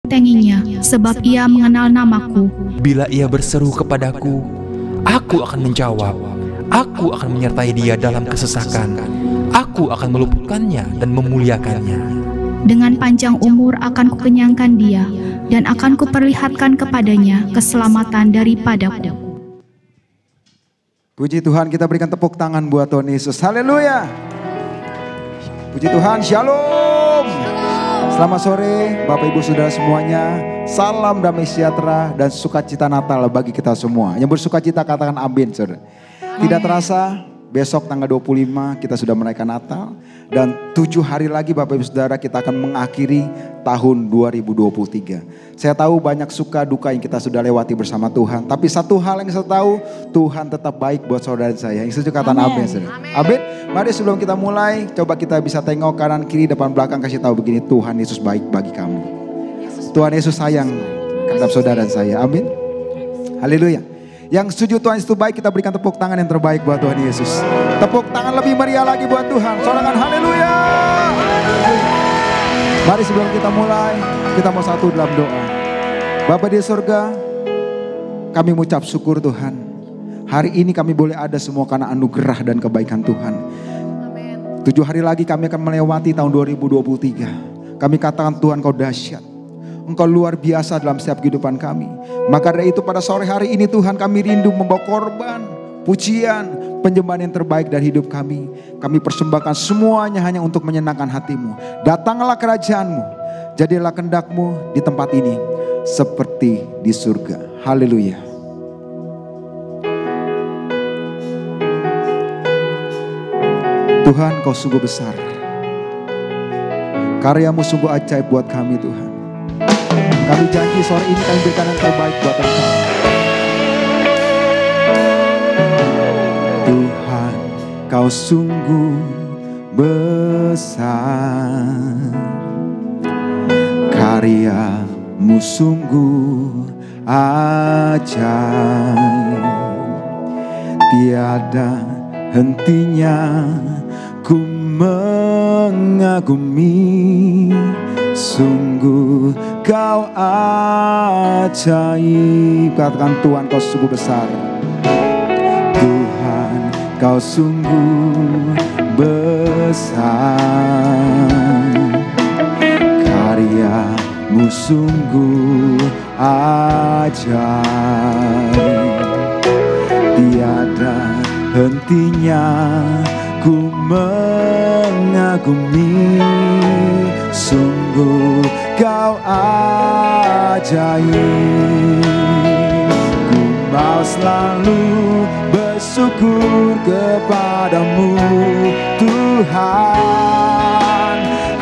Tenginya, sebab ia mengenal namaku. Bila ia berseru kepadaku, aku akan menjawab. Aku akan menyertai dia dalam kesesakan. Aku akan meluputkannya dan memuliakannya. Dengan panjang umur akan kukenyangkan dia, dan akan kuperlihatkan kepadanya keselamatan daripadaku. Puji Tuhan, kita berikan tepuk tangan buat Tuhan Yesus. Haleluya. Puji Tuhan, shalom. Selamat sore Bapak Ibu Saudara semuanya. Salam damai sejahtera dan sukacita Natal bagi kita semua. Yang bersukacita katakan amin, saudara. Tidak terasa besok tanggal 25 kita sudah merayakan Natal. Dan 7 hari lagi Bapak Ibu Saudara kita akan mengakhiri tahun 2023. Saya tahu banyak suka duka yang kita sudah lewati bersama Tuhan. Tapi satu hal yang saya tahu, Tuhan tetap baik buat saudara saya. Yang setuju katakan amin, saudara. Amin. Mari sebelum kita mulai, coba kita bisa tengok kanan kiri depan belakang, kasih tahu begini, Tuhan Yesus baik bagi kamu. Tuhan Yesus sayang terhadap saudara dan saya. Amin. Haleluya. Yang setuju Tuhan itu baik, kita berikan tepuk tangan yang terbaik buat Tuhan Yesus. Tepuk tangan lebih meriah lagi buat Tuhan. Sorangan haleluya. Mari sebelum kita mulai, kita mau satu dalam doa. Bapa di surga, kami mengucap syukur Tuhan. Hari ini kami boleh ada semua karena anugerah dan kebaikan Tuhan. 7 hari lagi kami akan melewati tahun 2023. Kami katakan Tuhan Kau dahsyat. Engkau luar biasa dalam setiap kehidupan kami. Maka dari itu pada sore hari ini Tuhan kami rindu membawa korban, pujian, penyembahan yang terbaik dari hidup kami. Kami persembahkan semuanya hanya untuk menyenangkan hati-Mu. Datanglah kerajaan-Mu. Jadilah kehendak-Mu di tempat ini seperti di surga. Haleluya. Tuhan Kau sungguh besar. Karya-Mu sungguh ajaib buat kami Tuhan. Kami janji sore ini kami berikan yang terbaik buat Engkau. Tuhan Kau sungguh besar. Karya-Mu sungguh ajaib. Tiada hentinya ku mengagumi. Sungguh Kau ajaib. Katakan Tuhan Kau sungguh besar. Tuhan Kau sungguh besar. Karya-Mu sungguh ajaib. Tiada hentinya ku mengagumi. Sungguh Kau ajaib. Ku mau selalu bersyukur kepadamu Tuhan.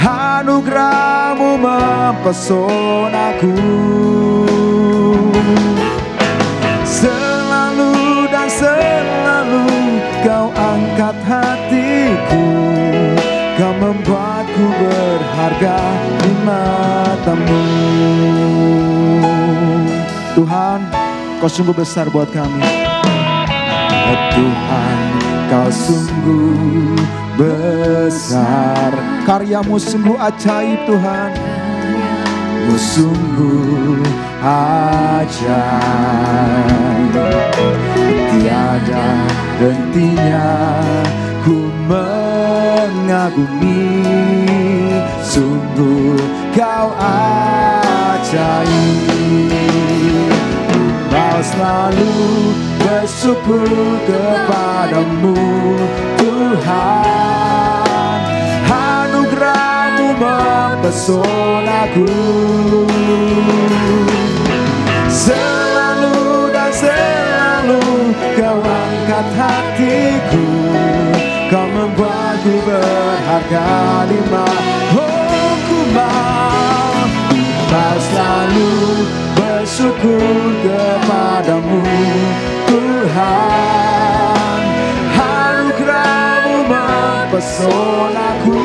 Anugerah-Mu mempesonaku. Selalu dan selalu Kau angkat hatiku. Kau membuatku berharga di mata-Mu. Tuhan, Kau sungguh besar buat kami. Oh Tuhan, Kau sungguh besar. Karya-Mu sungguh ajaib Tuhan. Mu sungguh ajaib. Tiada hentinya ku mengagumi. Sungguh Kau ajaib. Ku mau selalu bersyukur kepadamu Tuhan. Anugerah-Mu mempesonaku. Selalu dan selalu Kau angkat hatiku. Kau membuatku berharga di mata-Mu. Ku mau selalu bersyukur kepadamu Tuhan. Anugerah-Mu mempesonaku.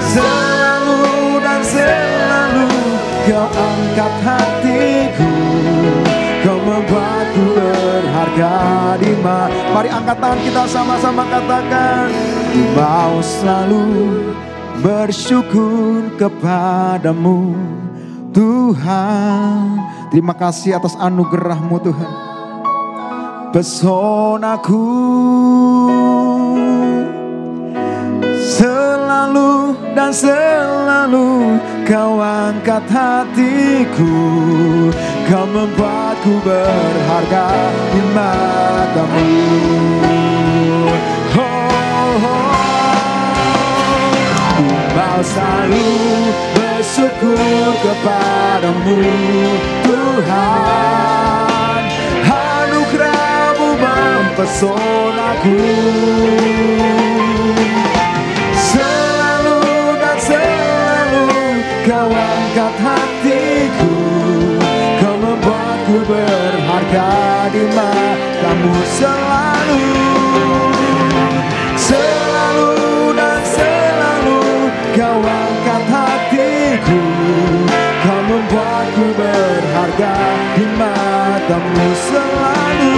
Selalu dan selalu Kau angkat hatiku. Kau membuatku berharga di mata. Mari angkat tangan kita sama-sama katakan. Ku mau selalu bersyukur kepadamu Tuhan. Terima kasih atas anugerah-Mu Tuhan. Pesonaku selalu dan selalu Kau angkat hatiku, Kau membuatku berharga di mata-Mu. Ku mau selalu bersyukur kepadamu Tuhan. Anugerah-Mu mempesonaku, selalu dan selalu Kau angkat hatiku, Kau membuatku berharga di mata-Mu. Selalu, selalu dan selalu Kau angkat hatiku, Kau membuatku berharga di mata-Mu. Selalu,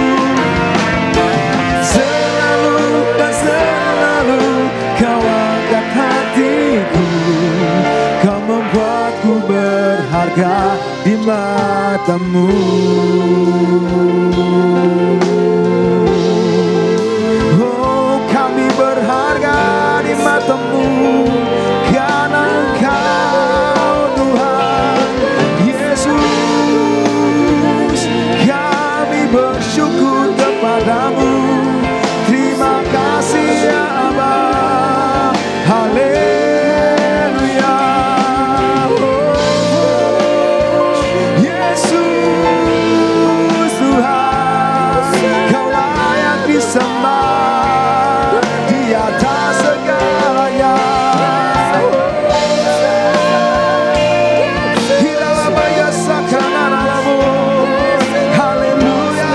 selalu dan selalu Kau angkat hatiku, Kau membuatku berharga di mata-Mu. Oh, kami berharga di mata-Mu karena Engkau Tuhan Yesus. Kami bersyukur kepadamu. Terima kasih ya Aba. Haleluya. Yesus Tuhan, Kau layak disembah di atas segalanya. Hilalabaya sakanaramu. Haleluya.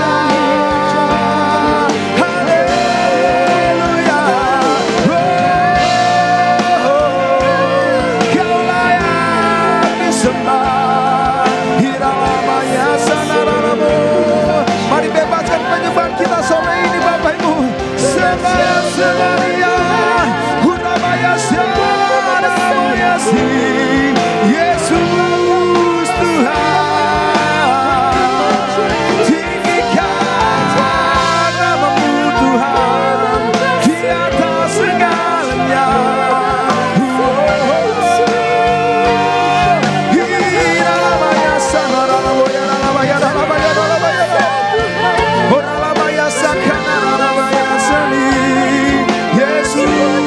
Haleluya. Kau layak disembah. Hilalabaya sanaramu. Mari bebaskan penyembahan kita sore ini Bapak Ibu. Sembah Semaria, Hurabaya Semaria si Yesus Tuhan. Tinggikan nama-Mu Tuhan di atas segalanya. Hilalabaya sanaramu, hilalabaya dalabaya dalabaya. Oralabaya sakanarabaya seni Yesus Tuhan.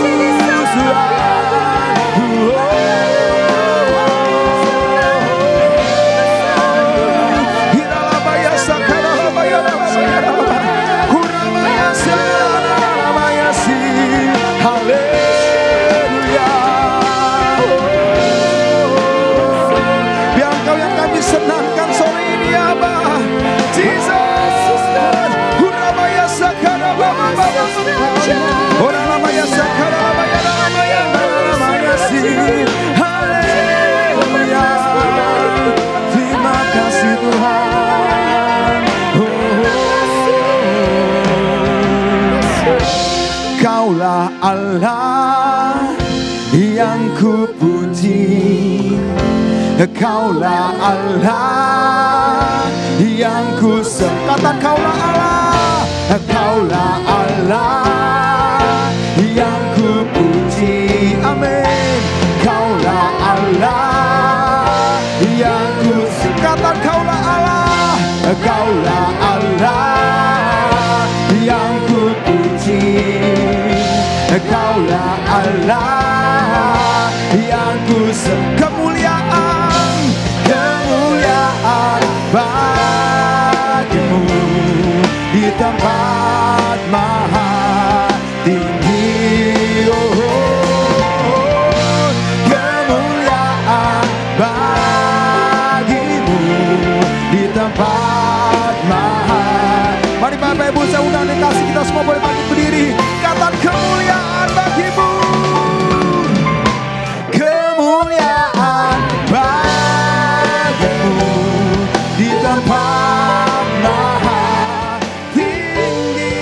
Hiralabaya sakanarabaya dalabaya. Kurabaya sanarabaya si. Haleluya. Biar Engkau yang kami senangkan sore ini ya Abah. Jesus. Hurabaya sakanarabaya. Oralabaya sakanarabaya dalabaya si. Haleluya. Terima kasih Tuhan. Kaulah Allah yang kupuji, Kaulah Allah yang ku sembah. Kaulah Allah, Kaulah Allah yang ku puji. Amin. Kaulah Allah yang ku sembah. Kaulah Allah, Kaulah Allah yang ku puji. Kaulah Allah yang ku sembah. Kemuliaan, kemuliaan bagi-Mu di tempat maha tinggi. Kemuliaan bagi-Mu di tempat maha. Mari Bapak Ibu, saya undang kasih kita semua boleh bangkit berdiri. Katakan kemuliaan bagi-Mu. Kemuliaan bagi-Mu di tempat maha tinggi.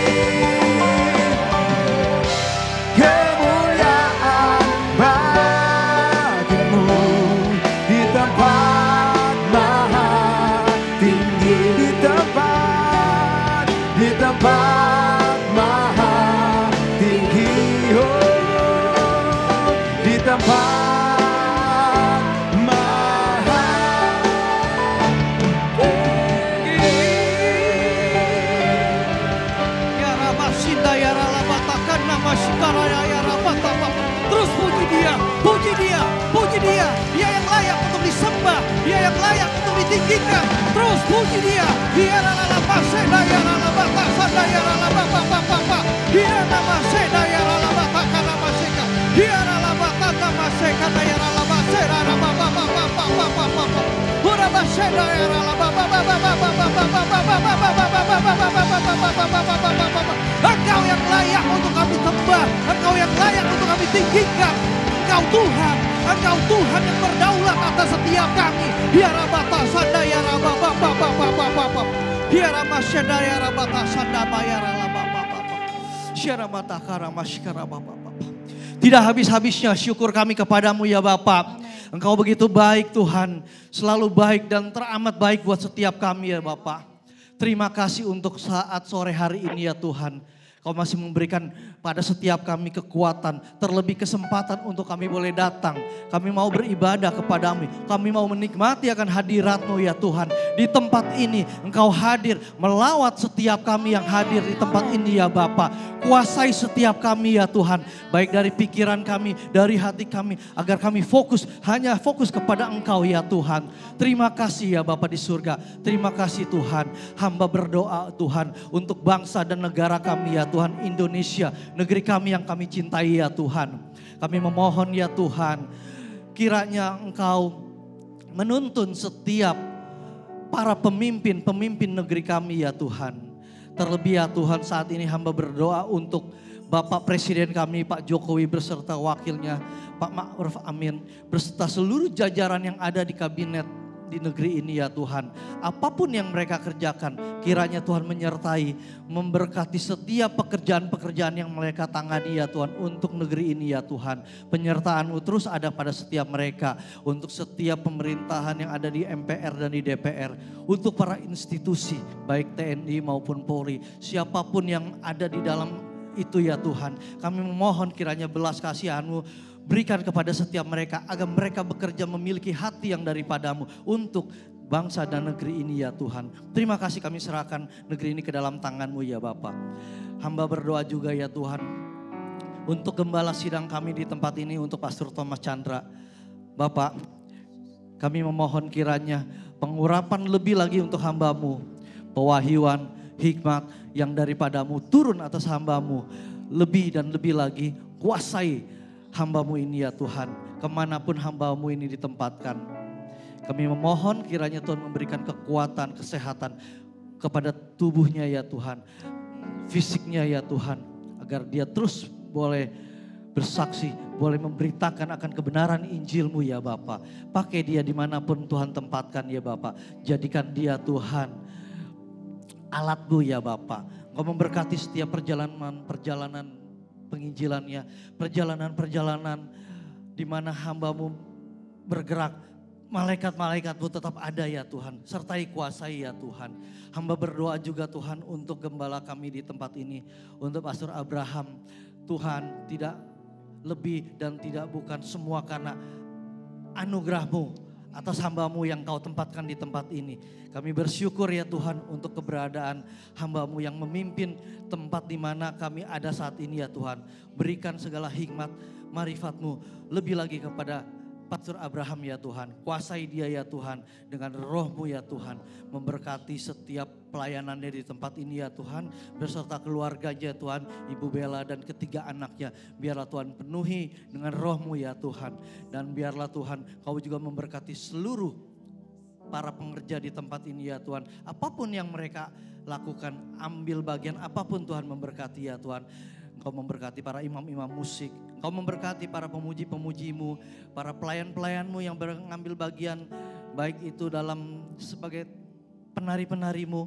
Kemuliaan bagi-Mu tinggikan. Terus puji dia. Dia adalah Maseda ya adalah Batasada ya adalah Bapak. Dia adalah Maseda ya adalah Batakana Maseka. Dia adalah Batata Maseka ya adalah Maseda Bapak. Ura Maseda ya adalah Bapak. Engkau yang layak untuk kami sembah. Engkau yang layak untuk kami tinggikan. Engkau Tuhan yang berdaulat atas setiap kami. Dia rabata sanda ya rababa. Dia ramasenda ya rabata sanda ya rababa. Syaramata karamashkara bapa. Tidak habis-habisnya syukur kami kepadamu ya Bapa. Engkau begitu baik Tuhan, selalu baik dan teramat baik buat setiap kami ya Bapa. Terima kasih untuk saat sore hari ini ya Tuhan. Kau masih memberikan pada setiap kami kekuatan, terlebih kesempatan untuk kami boleh datang. Kami mau beribadah kepadamu, kami mau menikmati akan hadirat-Mu ya Tuhan. Di tempat ini Engkau hadir, melawat setiap kami yang hadir di tempat ini ya Bapa. Kuasai setiap kami ya Tuhan, baik dari pikiran kami, dari hati kami, agar kami hanya fokus kepada Engkau ya Tuhan. Terima kasih ya Bapa di surga, terima kasih Tuhan. Hamba berdoa Tuhan untuk bangsa dan negara kami ya Tuhan, Indonesia, negeri kami yang kami cintai ya Tuhan. Kami memohon ya Tuhan, kiranya Engkau menuntun setiap para pemimpin negeri kami ya Tuhan. Terlebih ya Tuhan, saat ini hamba berdoa untuk Bapak Presiden kami Pak Jokowi beserta wakilnya Pak Ma'ruf Amin, beserta seluruh jajaran yang ada di kabinet di negeri ini ya Tuhan. Apapun yang mereka kerjakan, kiranya Tuhan menyertai, memberkati setiap pekerjaan-pekerjaan yang mereka tangani ya Tuhan untuk negeri ini ya Tuhan. Penyertaan-Mu terus ada pada setiap mereka, untuk setiap pemerintahan yang ada di MPR dan di DPR, untuk para institusi baik TNI maupun Polri, siapapun yang ada di dalam itu ya Tuhan. Kami memohon kiranya belas kasihan-Mu berikan kepada setiap mereka, agar mereka bekerja memiliki hati yang daripadamu untuk bangsa dan negeri ini ya Tuhan. Terima kasih kami serahkan negeri ini ke dalam tangan-Mu ya Bapa. Hamba berdoa juga ya Tuhan untuk gembala sidang kami di tempat ini, untuk Pastor Thomas Chandra. Bapak, kami memohon kiranya pengurapan lebih lagi untuk hamba-Mu. Pewahyuan, hikmat yang daripadamu turun atas hamba-Mu. Lebih dan lebih lagi kuasai hamba-Mu ini ya Tuhan, kemanapun hamba-Mu ini ditempatkan. Kami memohon kiranya Tuhan memberikan kekuatan, kesehatan kepada tubuhnya ya Tuhan, fisiknya ya Tuhan, agar dia terus boleh bersaksi, boleh memberitakan akan kebenaran Injil-Mu ya Bapa. Pakai dia dimanapun Tuhan tempatkan ya Bapa, jadikan dia Tuhan alat-Mu ya Bapa. Engkau memberkati setiap perjalanan penginjilannya, perjalanan-perjalanan di mana hamba-Mu bergerak, malaikat-malaikat-Mu tetap ada ya Tuhan, sertai kuasai ya Tuhan. Hamba berdoa juga Tuhan untuk gembala kami di tempat ini, untuk Pastor Abraham. Tuhan, tidak lebih dan tidak bukan, semua karena anugerah-Mu atas hamba-Mu yang Kau tempatkan di tempat ini. Kami bersyukur ya Tuhan untuk keberadaan hamba-Mu yang memimpin tempat di mana kami ada saat ini ya Tuhan. Berikan segala hikmat, marifat-Mu lebih lagi kepada Pastor Abraham ya Tuhan. Kuasai dia ya Tuhan dengan roh-Mu ya Tuhan. Memberkati setiap pelayanannya di tempat ini ya Tuhan. Beserta keluarganya Tuhan, Ibu Bella dan ketiga anaknya. Biarlah Tuhan penuhi dengan roh-Mu ya Tuhan. Dan biarlah Tuhan Kau juga memberkati seluruh para pengerja di tempat ini ya Tuhan. Apapun yang mereka lakukan, ambil bagian apapun Tuhan memberkati ya Tuhan. Engkau memberkati para imam-imam musik. Engkau memberkati para pemuji-pemuji-Mu, para pelayan-pelayan-Mu yang mengambil bagian, baik itu dalam sebagai penari-penari-Mu.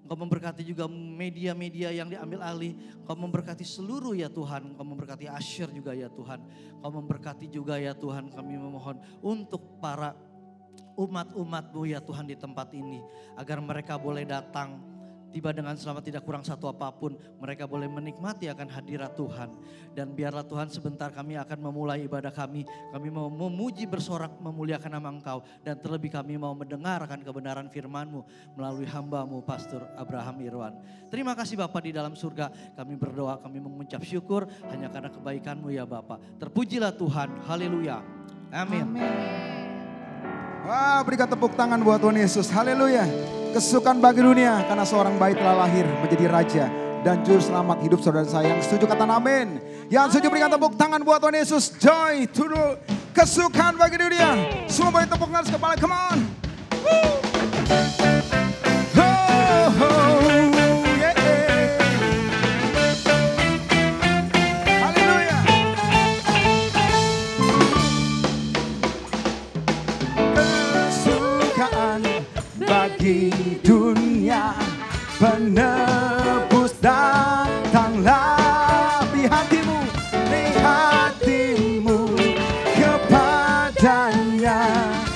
Engkau memberkati juga media-media yang diambil alih. Engkau memberkati seluruh ya Tuhan. Engkau memberkati Asher juga ya Tuhan. Engkau memberkati juga ya Tuhan. Kami memohon untuk para umat-umat-Mu ya Tuhan di tempat ini. Agar mereka boleh datang tiba dengan selamat, tidak kurang satu apapun. Mereka boleh menikmati akan hadirat Tuhan. Dan biarlah Tuhan sebentar kami akan memulai ibadah kami. Kami mau memuji, bersorak, memuliakan nama Engkau. Dan terlebih kami mau mendengar akan kebenaran firman-Mu melalui hamba-Mu Pastor Abraham Irwan. Terima kasih Bapa di dalam surga. Kami berdoa, kami mengucap syukur hanya karena kebaikan-Mu ya Bapa. Terpujilah Tuhan. Haleluya. Amin. Wah, berikan tepuk tangan buat Tuhan Yesus. Haleluya. Kesukaan bagi dunia karena seorang bayi telah lahir menjadi raja dan juru selamat hidup saudara saya. Yang setuju kata amin. Yang setuju berikan tepuk tangan buat Tuhan Yesus. Joy to the kesukaan bagi dunia. Semua beri tepuk tangan kepala. Come on. Woo. Oh, oh, yeah. Haleluya. Kesukaan bagi dunia, penebus datanglah di hatimu kepadanya.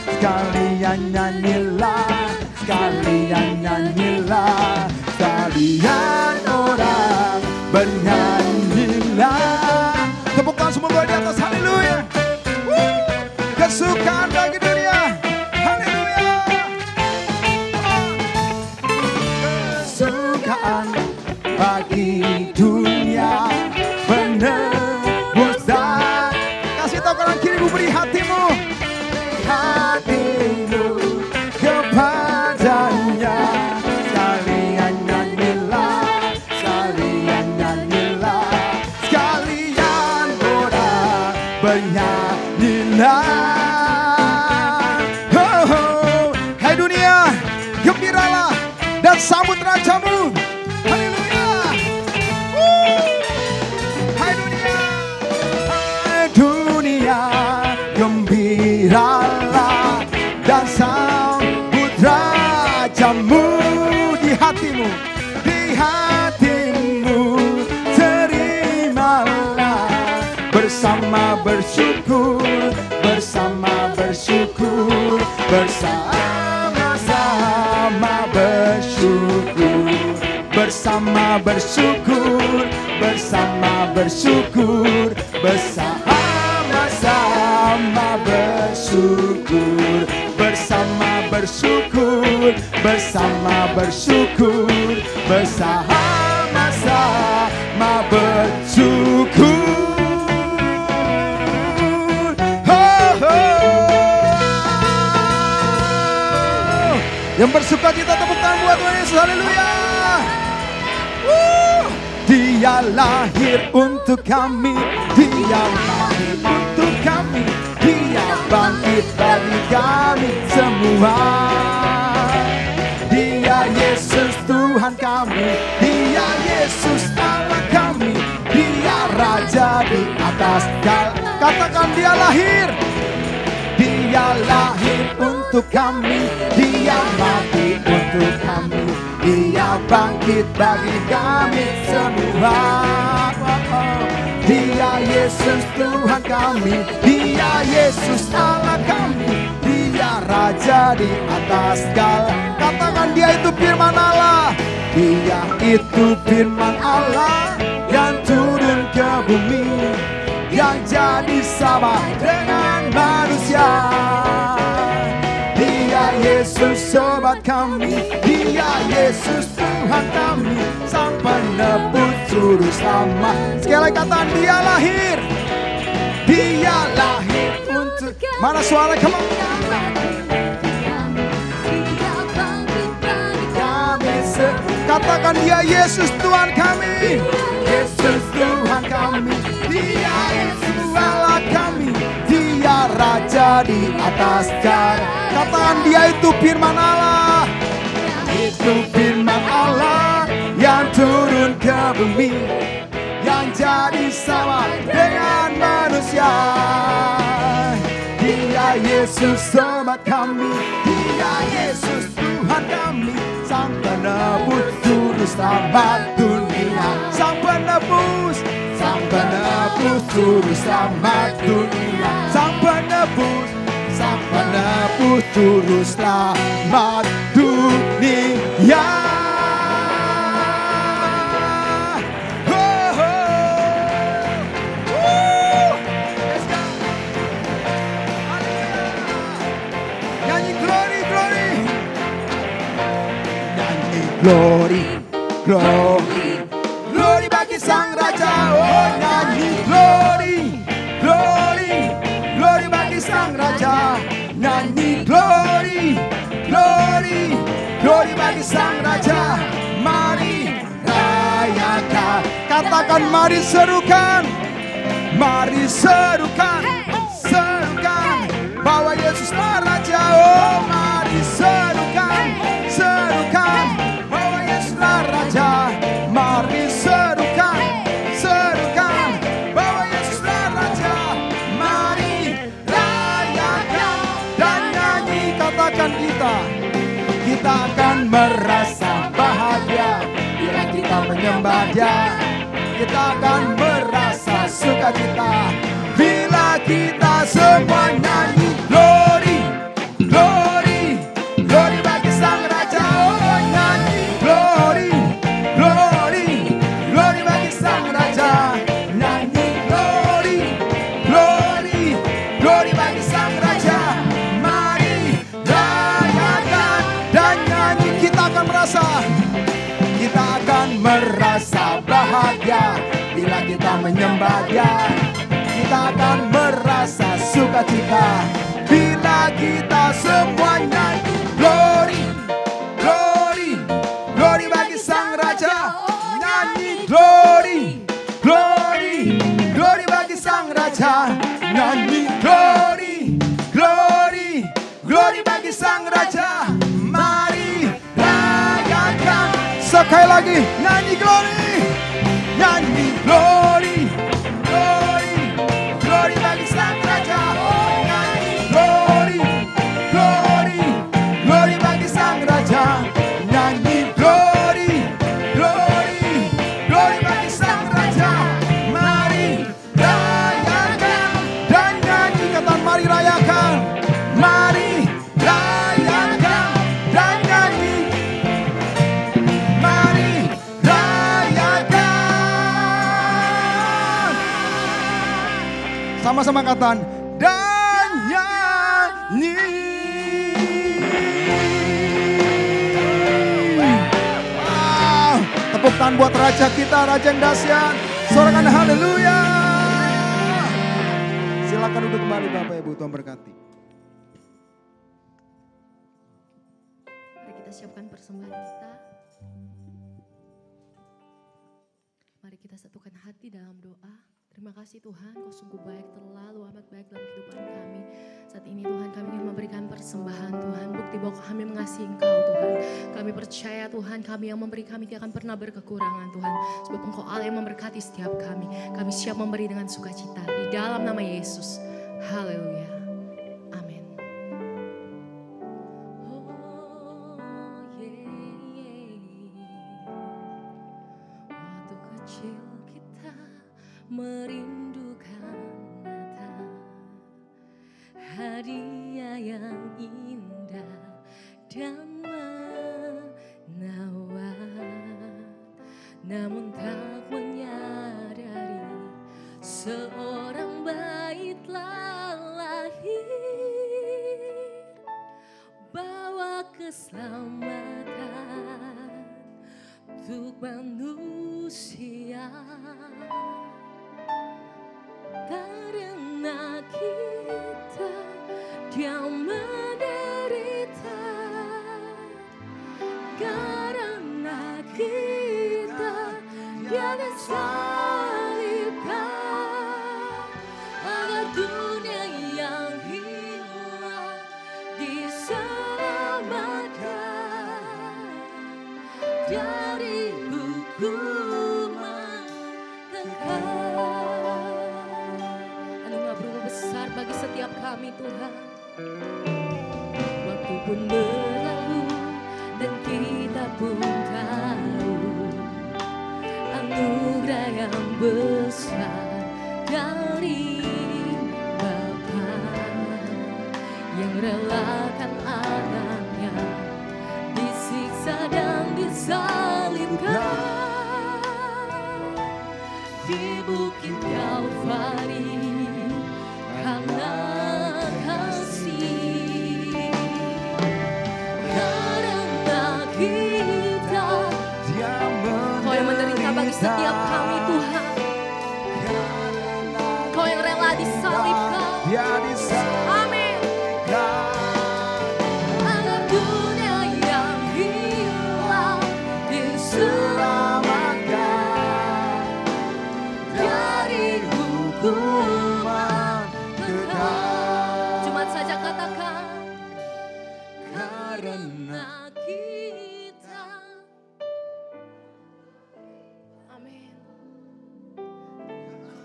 Sekalian nyanyilah, sekalian orang bernyanyilah. Tepuk tangan semua di atas, haleluya. Kesukaan bagi dunia, haleluya. Kesukaan bagi dunia, penebus dan kasih tahu kanan kirimu, beri hatimu kepadanya. Sekalian nyanyilah, sekalian orang bernyanyilah. Oh, oh. Hai dunia, gembiralah dan sambut rajamu. Haleluya. Hai dunia, gembiralah dan sambut rajamu. Di hatimu, terimalah bersama bersyukur, bersama-sama bersyukur, bersama-sama bersyukur, bersama-sama bersyukur, bersama-sama bersyukur, bersama bersyukur, bersama bersyukur, bersama-sama bersyukur. Yang bersuka cita tepuk tangan buat Tuhan Yesus, haleluya. Dia lahir untuk kami, Dia lahir untuk kami, Dia bangkit bagi kami semua. Dia Yesus Tuhan kami, Dia Yesus Allah kami, Dia Raja di atas segala. Katakan Dia lahir. Dia lahir untuk kami, Dia mati untuk kami, Dia bangkit bagi kami semua. Dia Yesus Tuhan kami, Dia Yesus Allah kami, Dia Raja di atas segala. Katakan Dia itu firman Allah. Dia itu firman Allah yang turun ke bumi, yang jadi sama dengan manusia. Dia Yesus sobat kami, Dia Yesus Tuhan kami, Sang penebus juru selamat. Sekali lagi katakan Dia lahir. Dia lahir untuk mana suara kamu? Katakan Dia Yesus Tuhan kami, Yesus Tuhan kami, Dia Yesus Allah kami, Dia Raja di atas segala. Katakan Dia itu firman Allah. Itu firman Allah yang turun ke bumi, yang jadi sama dengan manusia. Dia Yesus sobat kami, Dia Yesus Tuhan kami, Sang penebus juru selamat dunia. Sang penebus juru selamat dunia. Sang penebus juru selamat dunia. Glory, glory, glory bagi Sang Raja. Oh nyanyi glory, glory, glory bagi Sang Raja. Nyanyi glory. Katakan mari serukan. Mari serukan. Serukan. Bahwa Yesuslah Raja. Oh mari serukan. Serukan. Bahwa Yesuslah Raja. Mari serukan. Serukan. Bahwa Yesuslah Raja. Mari rayakan dan nyanyi. Katakan kita akan merasa bahagia bila kita menyembah Dia. Kita akan merasa sukacita bila kita semua nyanyi glory, glory, glory bagi Sang Raja. Oh nyanyi glory, glory, glory bagi Sang Raja. Nyanyi glory, glory, glory bagi Sang Raja. Mari rayakan dan nyanyi. Kita akan merasa bahagia bila kita menyembah Dia. Kita akan merasa sukacita bila kita semua nyanyi glory, glory, glory bagi Sang Raja. Nyanyi glory, glory, glory bagi Sang Raja. Nyanyi glory, glory, glory bagi Sang Raja. Mari rayakan. Sekali lagi nyanyi glory, nyanyi glory, glory, glory bagi Sang Raja. Nyanyi glory, glory, glory bagi Sang Raja. Nyanyi glory, glory, glory bagi Sang Raja. Mari rayakan dan nyanyi. Kata mari rayakan, mari rayakan dan nyanyi. Mari rayakan. Sama-sama katakan dan nyanyi. Wow, tepuk tangan buat Raja kita, Raja yang dahsyat. Sorakan haleluya. Silakan duduk kembali Bapak Ibu, Tuhan berkati. Mari kita siapkan persembahan kita. Mari kita satukan hati dalam doa. Terima kasih Tuhan, Kau sungguh baik, terlalu amat baik dalam kehidupan kami. Saat ini Tuhan kami ingin memberikan persembahan Tuhan, bukti bahwa kami mengasihi Engkau Tuhan. Kami percaya Tuhan, kami yang memberi kami tidak akan pernah berkekurangan Tuhan. Sebab Engkau Allah yang memberkati setiap kami. Kami siap memberi dengan sukacita di dalam nama Yesus. Haleluya. Amin. Waktu kecil kita merindukan Natal, hadiah yang indah dan menawan. Namun tak menyadari seorang bayi telah lahir, bawa keselamatan untuk manusia. Karena kita Dia menderita, karena kita Dia disalibkan, agar dunia yang hilang diselamatkan dari hukuman kekal. Besar bagi setiap kami Tuhan. Waktu pun berlalu dan kita pun tahu anugerah yang besar dari Bapa yang relakan anaknya disiksa dan disalibkan di bukit Kalvari. Karena kasih, karena kita Kau yang menderita bagi setiap kami Tuhan. Kau yang rela disalibkan. Amin. Agar dunia yang hilang diselamatkan karena kita. Amin.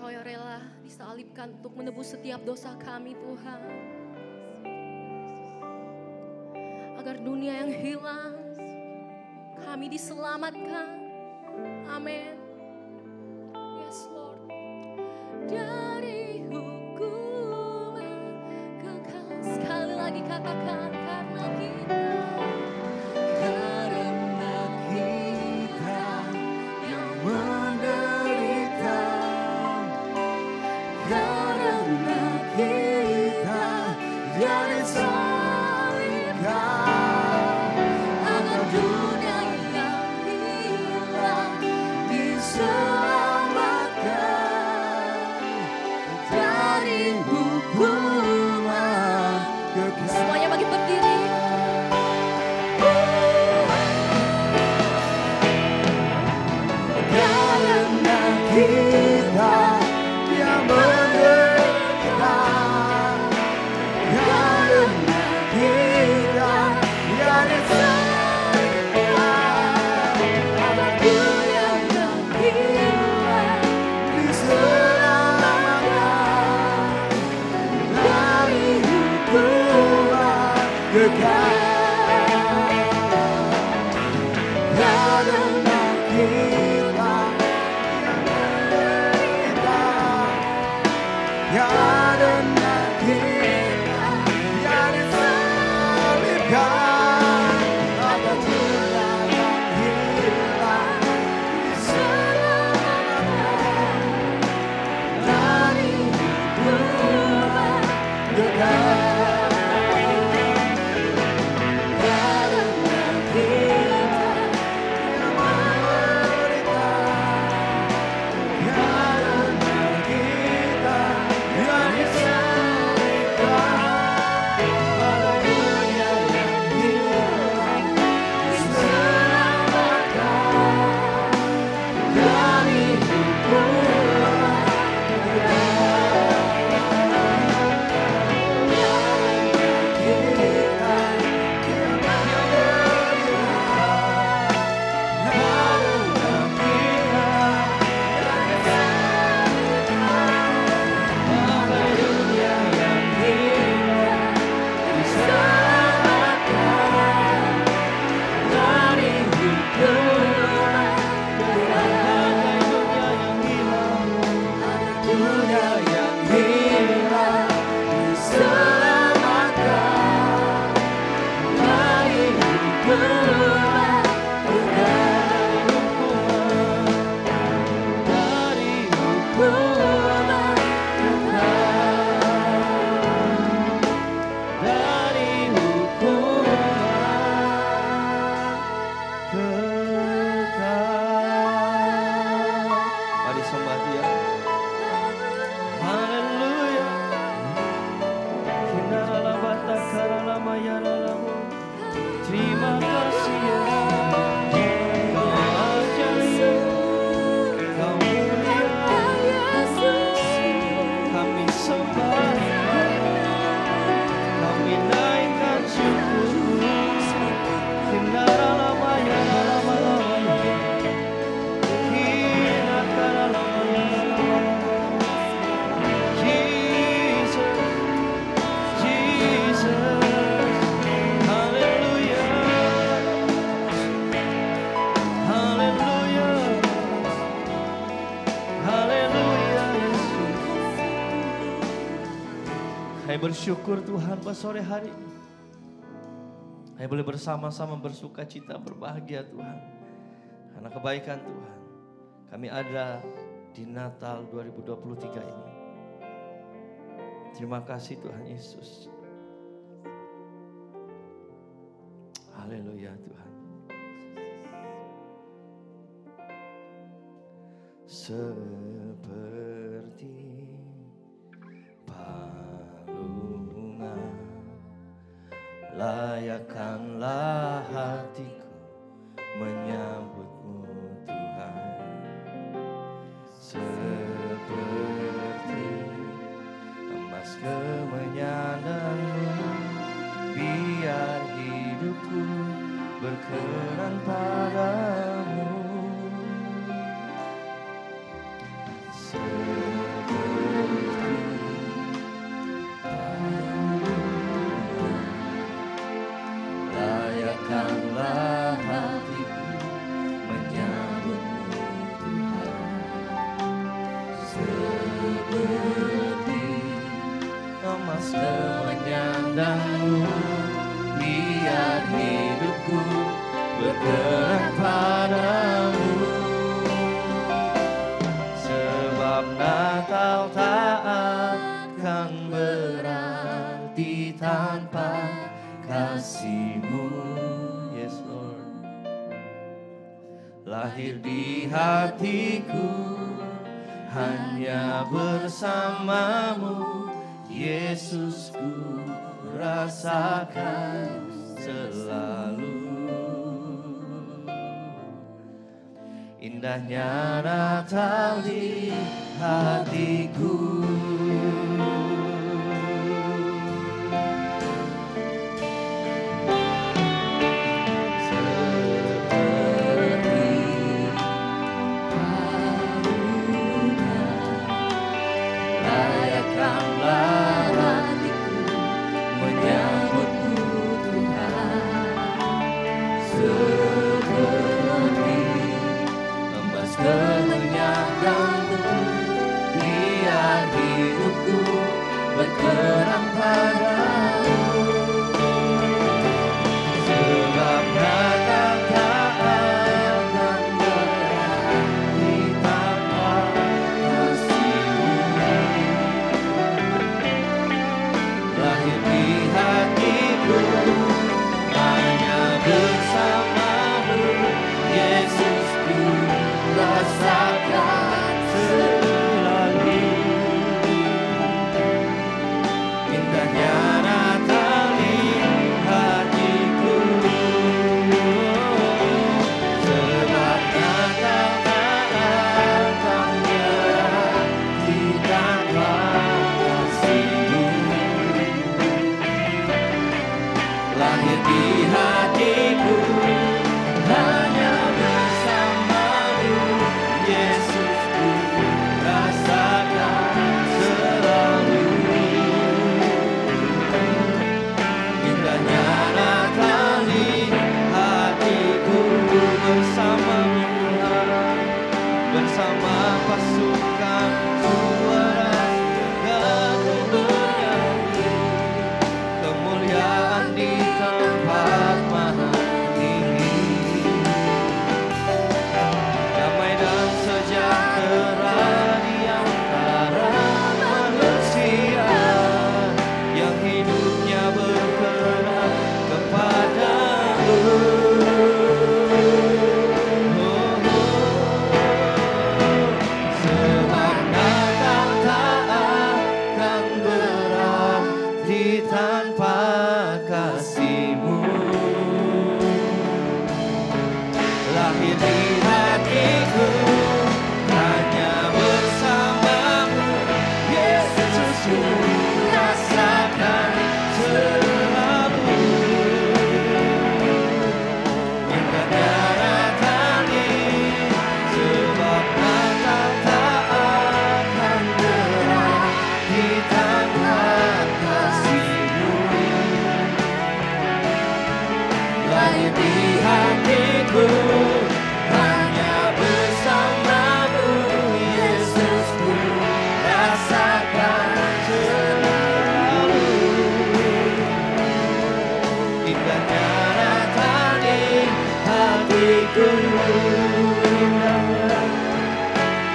Kau yang rela disalibkan untuk menebus setiap dosa kami Tuhan. Agar dunia yang hilang, kami diselamatkan. Amin. Yes Lord. Dari hukuman kekal. Sekali lagi katakan karena kita. Karena kita yang menderita, karena kita yang disalibkan, agar dunia yang hilang diselamatkan dari hukuman kekal. Semuanya bagi berdiri. Karena kita yang menderita, karena kita yang disalibkan, agar dunia yang hilang diselamatkan dari hukuman kekal. Karena kita yang menderita, karena kita yang disalibkan, agar dunia yang hilang diselamatkan dari hukuman kekal. Mari sembah Dia. Haleluya. Terima kasih Yesus. Kau ajaib, Kau mulia, kami sembah, kami naikkan syukur. Saya bersyukur Tuhan pada sore hari ini. Saya boleh bersama-sama bersuka cita, berbahagia Tuhan. Karena kebaikan Tuhan. Kami ada di Natal 2023 ini. Terima kasih Tuhan Yesus. Haleluya Tuhan. Seperti layakkanlah hatiku menyambutmu Tuhan. Seperti emas kemenyanganmu, biar hidupku berkenan padamu. Layakkanlah hatiku menyambutmu Tuhan, seperti emas menyandangmu. Biar hidupku berkenan padamu, sebab Natal tak akan berarti tanpa kasih-Mu. Yes Lord, lahir di hatiku hanya bersamamu, Yesusku rasakan selalu. Indahnya Natal di hatiku. Berkenan padamu, sebab Natal tak akan berarti tanpa kasih-Mu. Lahir di hatiku hanya bersamamu, Yesusku rasakan selalu. Indahnya Natal di hatiku, sebab Natal tak akan berarti tanpa kasih-Mu. Lahir di hatiku hanya bersamamu, Yesusku rasakan selalu. Indahnya Natal di hatiku, bersamamu Tuhan, bersama pasukan suara surgaku bernyanyi, kemuliaan di tempat maha tinggi, damai dan sejahtera di antara manusia yang hidupnya berkenan kepadamu. Sebab Natal tak akan berarti tanpa kasih-Mu. Lahir di hatiku hanya bersamamu, Yesusku rasakan selalu. Indahnya Natal ini, sebab Natal tak akan berarti tanpa kasih-Mu. Lahir di hatiku hanya bersamamu, Yesusku rasakan selalu. Indahnya Natal di hatiku,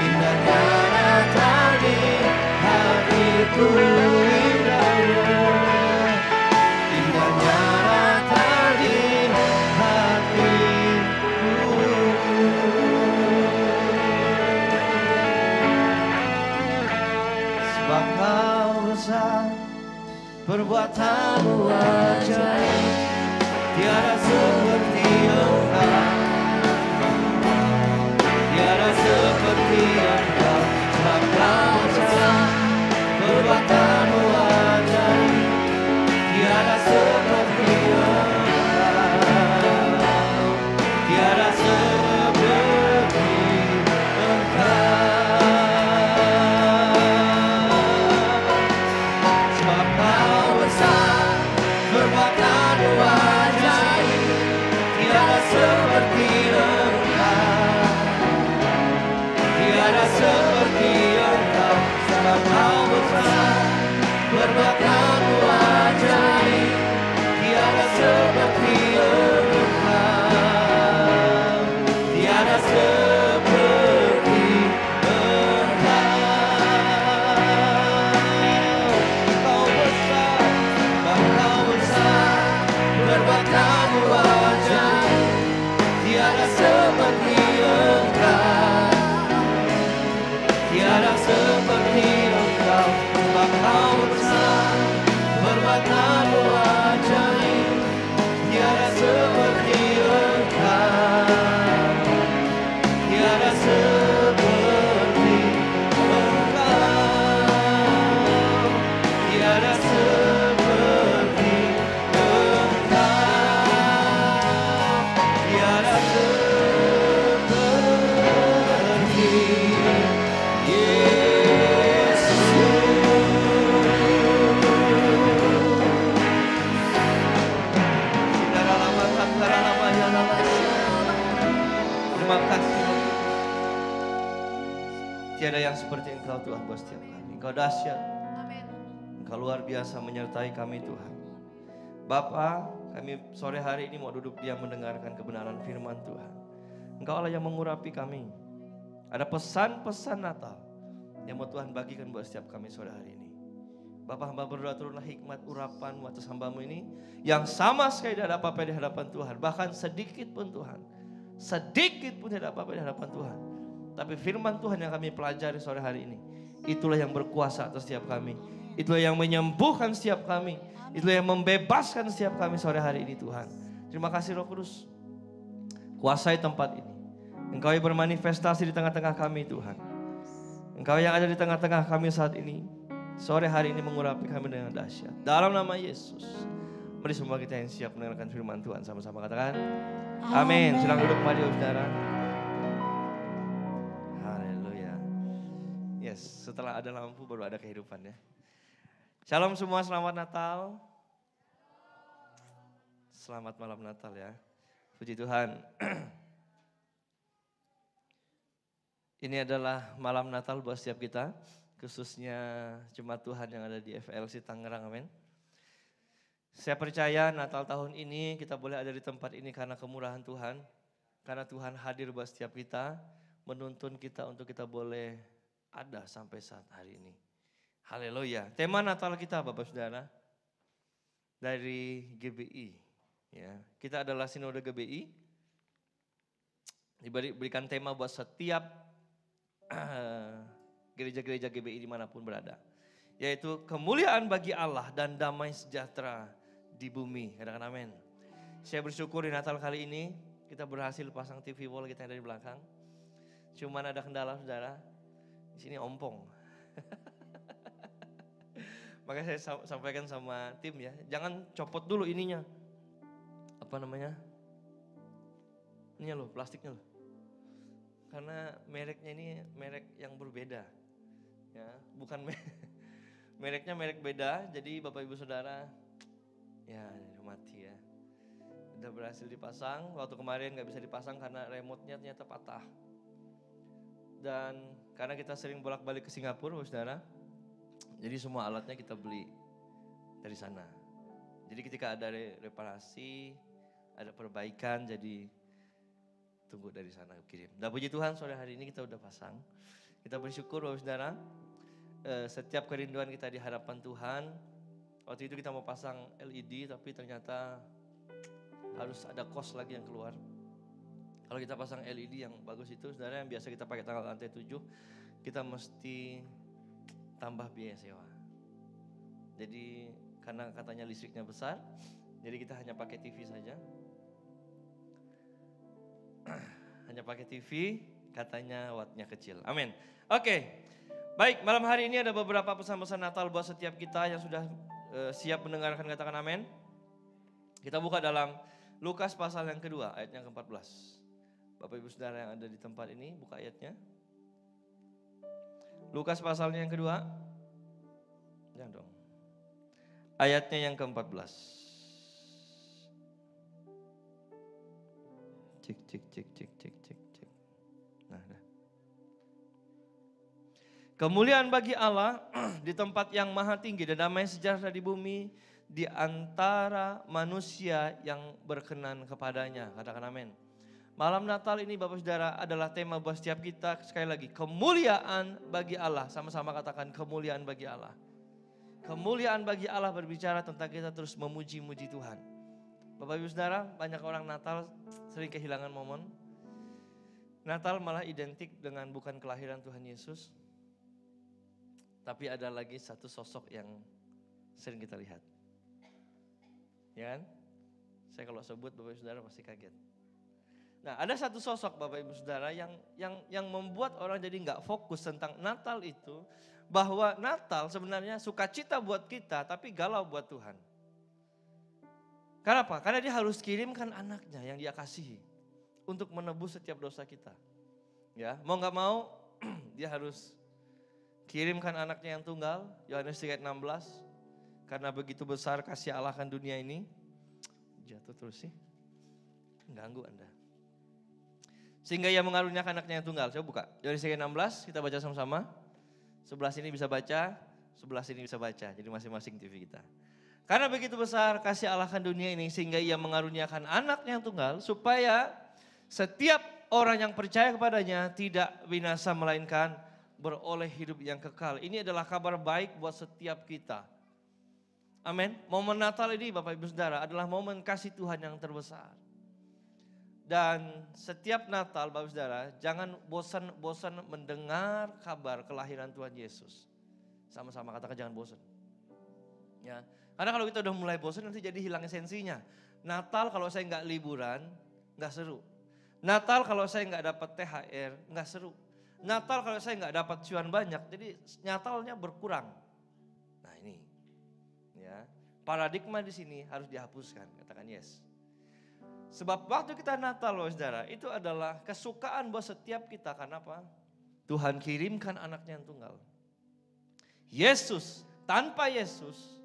indahnya Natal di hatiku, indahnya Natal di hatiku. Sebab Kau besar, perbuatanmu ajaib, tiada seperti Engkau, tiada seperti Engkau. Sebab Kau besar, perbuatanmu ajaib, tiada seperti Engkau. seperti Engkau, tiada seperti Engkau besar, Engkau besar, perbuatanmu ajaib, tiada seperti Engkau, tiada seperti Engkau, Engkau besar, perbuatanmu ajaib, tiada seperti Engkau, tiada seperti Engkau, tiada seperti Engkau, tiada seperti Yesus. Terima kasih. Tiada yang seperti Engkau Tuhan buat setiap kami. Engkau dahsyat. Engkau luar biasa menyertai kami Tuhan. Bapa, kami sore hari ini mau duduk diam mendengarkan kebenaran firman Tuhan. Engkau Allah yang mengurapi kami. Ada pesan-pesan Natal yang mau Tuhan bagikan buat setiap kami sore hari ini. Bapak, hamba berdoa turunlah hikmat urapan-Mu atas hamba-Mu ini yang sama sekali tidak ada apa-apa di hadapan Tuhan. Bahkan sedikit pun Tuhan. Sedikit pun tidak ada apa-apa di hadapan Tuhan. Tapi firman Tuhan yang kami pelajari sore hari ini, itulah yang berkuasa atas setiap kami. Itulah yang menyembuhkan setiap kami. Itulah yang membebaskan setiap kami sore hari ini Tuhan. Terima kasih Roh Kudus. Kuasai tempat ini. Engkau yang bermanifestasi di tengah-tengah kami Tuhan. Engkau yang ada di tengah-tengah kami saat ini. Sore hari ini mengurapi kami dengan dahsyat. Dalam nama Yesus. Mari semua kita yang siap mendengarkan firman Tuhan sama-sama katakan. Amin. Silakan duduk kembali saudara. Haleluya. Yes, setelah ada lampu baru ada kehidupan ya. Shalom semua, selamat Natal. Selamat malam Natal ya. Puji Tuhan. Ini adalah malam Natal buat setiap kita. Khususnya jemaat Tuhan yang ada di FLC Tangerang, amin. Saya percaya Natal tahun ini kita boleh ada di tempat ini karena kemurahan Tuhan. Karena Tuhan hadir buat setiap kita, menuntun kita untuk kita boleh ada sampai saat hari ini. Haleluya. Tema Natal kita Bapak Saudara dari GBI. Ya, kita adalah Sinode GBI. Diberikan tema buat setiap gereja-gereja GBI dimanapun berada. Yaitu kemuliaan bagi Allah dan damai sejahtera di bumi. Katakan amin. Saya bersyukur di Natal kali ini kita berhasil pasang TV wall kita yang dari belakang. Cuman ada kendala saudara. Di sini ompong. Makanya saya sampaikan sama tim ya. Jangan copot dulu ininya. Apa namanya? Ininya loh, plastiknya loh. Karena mereknya ini merek yang berbeda. Ya, bukan mereknya merek beda, jadi Bapak Ibu Saudara ya mati ya. Udah berhasil dipasang, waktu kemarin gak bisa dipasang karena remote-nya ternyata patah. Dan karena kita sering bolak-balik ke Singapura Bapak Saudara, jadi semua alatnya kita beli dari sana. Jadi ketika ada reparasi, ada perbaikan, jadi tunggu dari sana kirim. Dan puji Tuhan sore hari ini kita udah pasang. Kita bersyukur Bapak Saudara, setiap kerinduan kita di hadapan Tuhan. Waktu itu kita mau pasang LED tapi ternyata harus ada kos lagi yang keluar. Kalau kita pasang LED yang bagus itu saudara yang biasa kita pakai tanggal lantai 7, kita mesti tambah biaya sewa. Jadi karena katanya listriknya besar, jadi kita hanya pakai TV saja. Hanya pakai TV, katanya wattnya kecil. Amin. Oke. Baik, malam hari ini ada beberapa pesan-pesan Natal buat setiap kita yang sudah siap mendengarkan, katakan amin. Kita buka dalam Lukas pasal yang kedua, ayatnya ke-14. Bapak Ibu Saudara yang ada di tempat ini, buka ayatnya. Lukas pasalnya yang kedua. Jangan dong. Ayatnya yang ke-14. Cek. Nah, dah. Kemuliaan bagi Allah di tempat yang maha tinggi dan damai sejahtera di bumi di antara manusia yang berkenan kepadanya. Katakan amin. Malam Natal ini Bapak Saudara adalah tema buat setiap kita. Sekali lagi, kemuliaan bagi Allah. Sama-sama katakan kemuliaan bagi Allah. Kemuliaan bagi Allah berbicara tentang kita terus memuji-muji Tuhan. Bapak Ibu Saudara, banyak orang Natal sering kehilangan momen. Natal malah identik dengan bukan kelahiran Tuhan Yesus. Tapi ada lagi satu sosok yang sering kita lihat. Ya kan? Saya kalau sebut Bapak Ibu Saudara pasti kaget. Nah, ada satu sosok Bapak Ibu Saudara yang membuat orang jadi nggak fokus tentang Natal itu, bahwa Natal sebenarnya sukacita buat kita tapi galau buat Tuhan. Kenapa? Karena dia harus kirimkan anaknya yang dia kasihi untuk menebus setiap dosa kita. Ya, mau nggak mau dia harus kirimkan anaknya yang tunggal, Yohanes 3:16. Karena begitu besar kasih Allah akan dunia ini. Jatuh terus sih. Ganggu Anda. Sehingga ia mengaruniakan anaknya yang tunggal. Coba buka. Yohanes 3:16 kita baca sama-sama. Sebelah sini bisa baca, sebelah sini bisa baca. Jadi masing-masing TV kita. Karena begitu besar kasih Allah akan dunia ini sehingga ia mengaruniakan anaknya yang tunggal supaya setiap orang yang percaya kepadanya tidak binasa melainkan beroleh hidup yang kekal. Ini adalah kabar baik buat setiap kita. Amin. Momen Natal ini Bapak Ibu Saudara adalah momen kasih Tuhan yang terbesar. Dan setiap Natal Bapak Ibu Saudara jangan bosan-bosan mendengar kabar kelahiran Tuhan Yesus. Sama-sama katakan jangan bosan. Ya. Karena kalau kita udah mulai bosan nanti jadi hilang esensinya. Natal kalau saya nggak liburan nggak seru. Natal kalau saya nggak dapat THR nggak seru. Natal kalau saya nggak dapat cuan banyak jadi Natalnya berkurang. Nah ini. Ya, paradigma di sini harus dihapuskan, katakan yes. Sebab waktu kita Natal loh saudara, itu adalah kesukaan buat setiap kita. Karena apa? Tuhan kirimkan anaknya yang tunggal. Yesus, tanpa Yesus,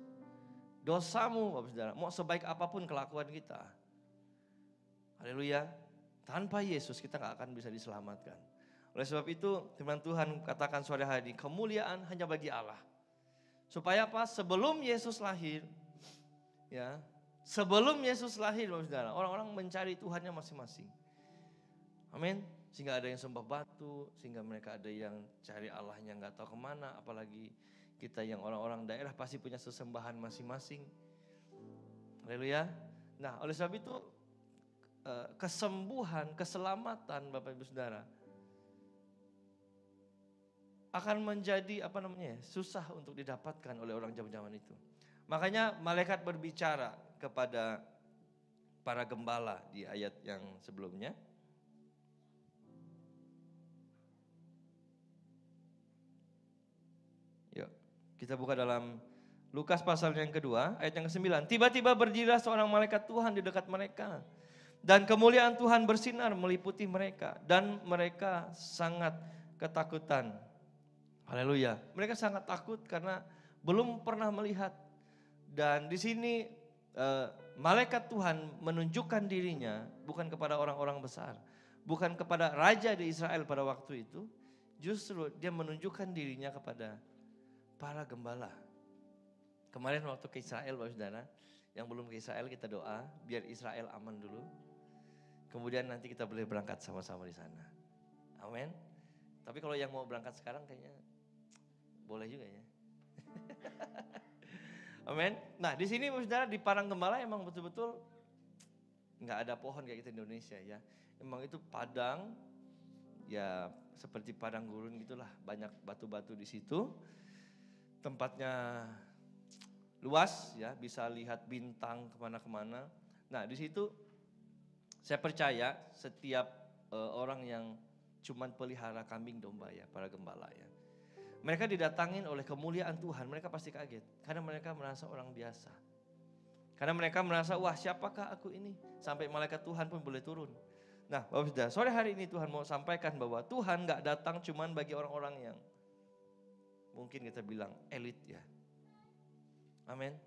dosamu Bapak Saudara, mau sebaik apapun kelakuan kita. Haleluya, tanpa Yesus kita gak akan bisa diselamatkan. Oleh sebab itu firman Tuhan katakan sore hari, kemuliaan hanya bagi Allah. Supaya apa? Sebelum Yesus lahir, ya, sebelum Yesus lahir, saudara, orang-orang mencari Tuhannya masing-masing. Amin. Sehingga ada yang sembah batu, sehingga mereka ada yang cari Allahnya nggak tahu kemana. Apalagi kita yang orang-orang daerah pasti punya sesembahan masing-masing. Haleluya. Nah, oleh sebab itu kesembuhan, keselamatan Bapak Ibu Saudara akan menjadi susah untuk didapatkan oleh orang zaman-zaman itu. Makanya malaikat berbicara kepada para gembala di ayat yang sebelumnya. Yuk, kita buka dalam Lukas pasal yang kedua, ayat yang ke-9. Tiba-tiba berdirilah seorang malaikat Tuhan di dekat mereka. Dan kemuliaan Tuhan bersinar meliputi mereka. Dan mereka sangat ketakutan. Haleluya. Mereka sangat takut karena belum pernah melihat. Dan di sini malaikat Tuhan menunjukkan dirinya bukan kepada orang-orang besar. Bukan kepada raja di Israel pada waktu itu. Justru dia menunjukkan dirinya kepada para gembala. Kemarin waktu ke Israel Bapak Saudara, yang belum ke Israel kita doa biar Israel aman dulu. Kemudian nanti kita boleh berangkat sama-sama di sana. Amin. Tapi kalau yang mau berangkat sekarang kayaknya boleh juga ya. Amin. Nah di sini saudara di Padang Gembala emang betul-betul nggak ada pohon kayak kita di Indonesia ya. Emang itu padang ya seperti padang gurun gitulah, banyak batu-batu di situ. Tempatnya luas ya, bisa lihat bintang kemana-kemana. Nah di situ saya percaya setiap orang yang cuman pelihara kambing domba ya, para gembala ya. Mereka didatangin oleh kemuliaan Tuhan, mereka pasti kaget. Karena mereka merasa orang biasa. Karena mereka merasa, wah siapakah aku ini? Sampai malaikat Tuhan pun boleh turun. Nah Bapak Saudara, sore hari ini Tuhan mau sampaikan bahwa Tuhan gak datang cuman bagi orang-orang yang mungkin kita bilang elit ya. Amin.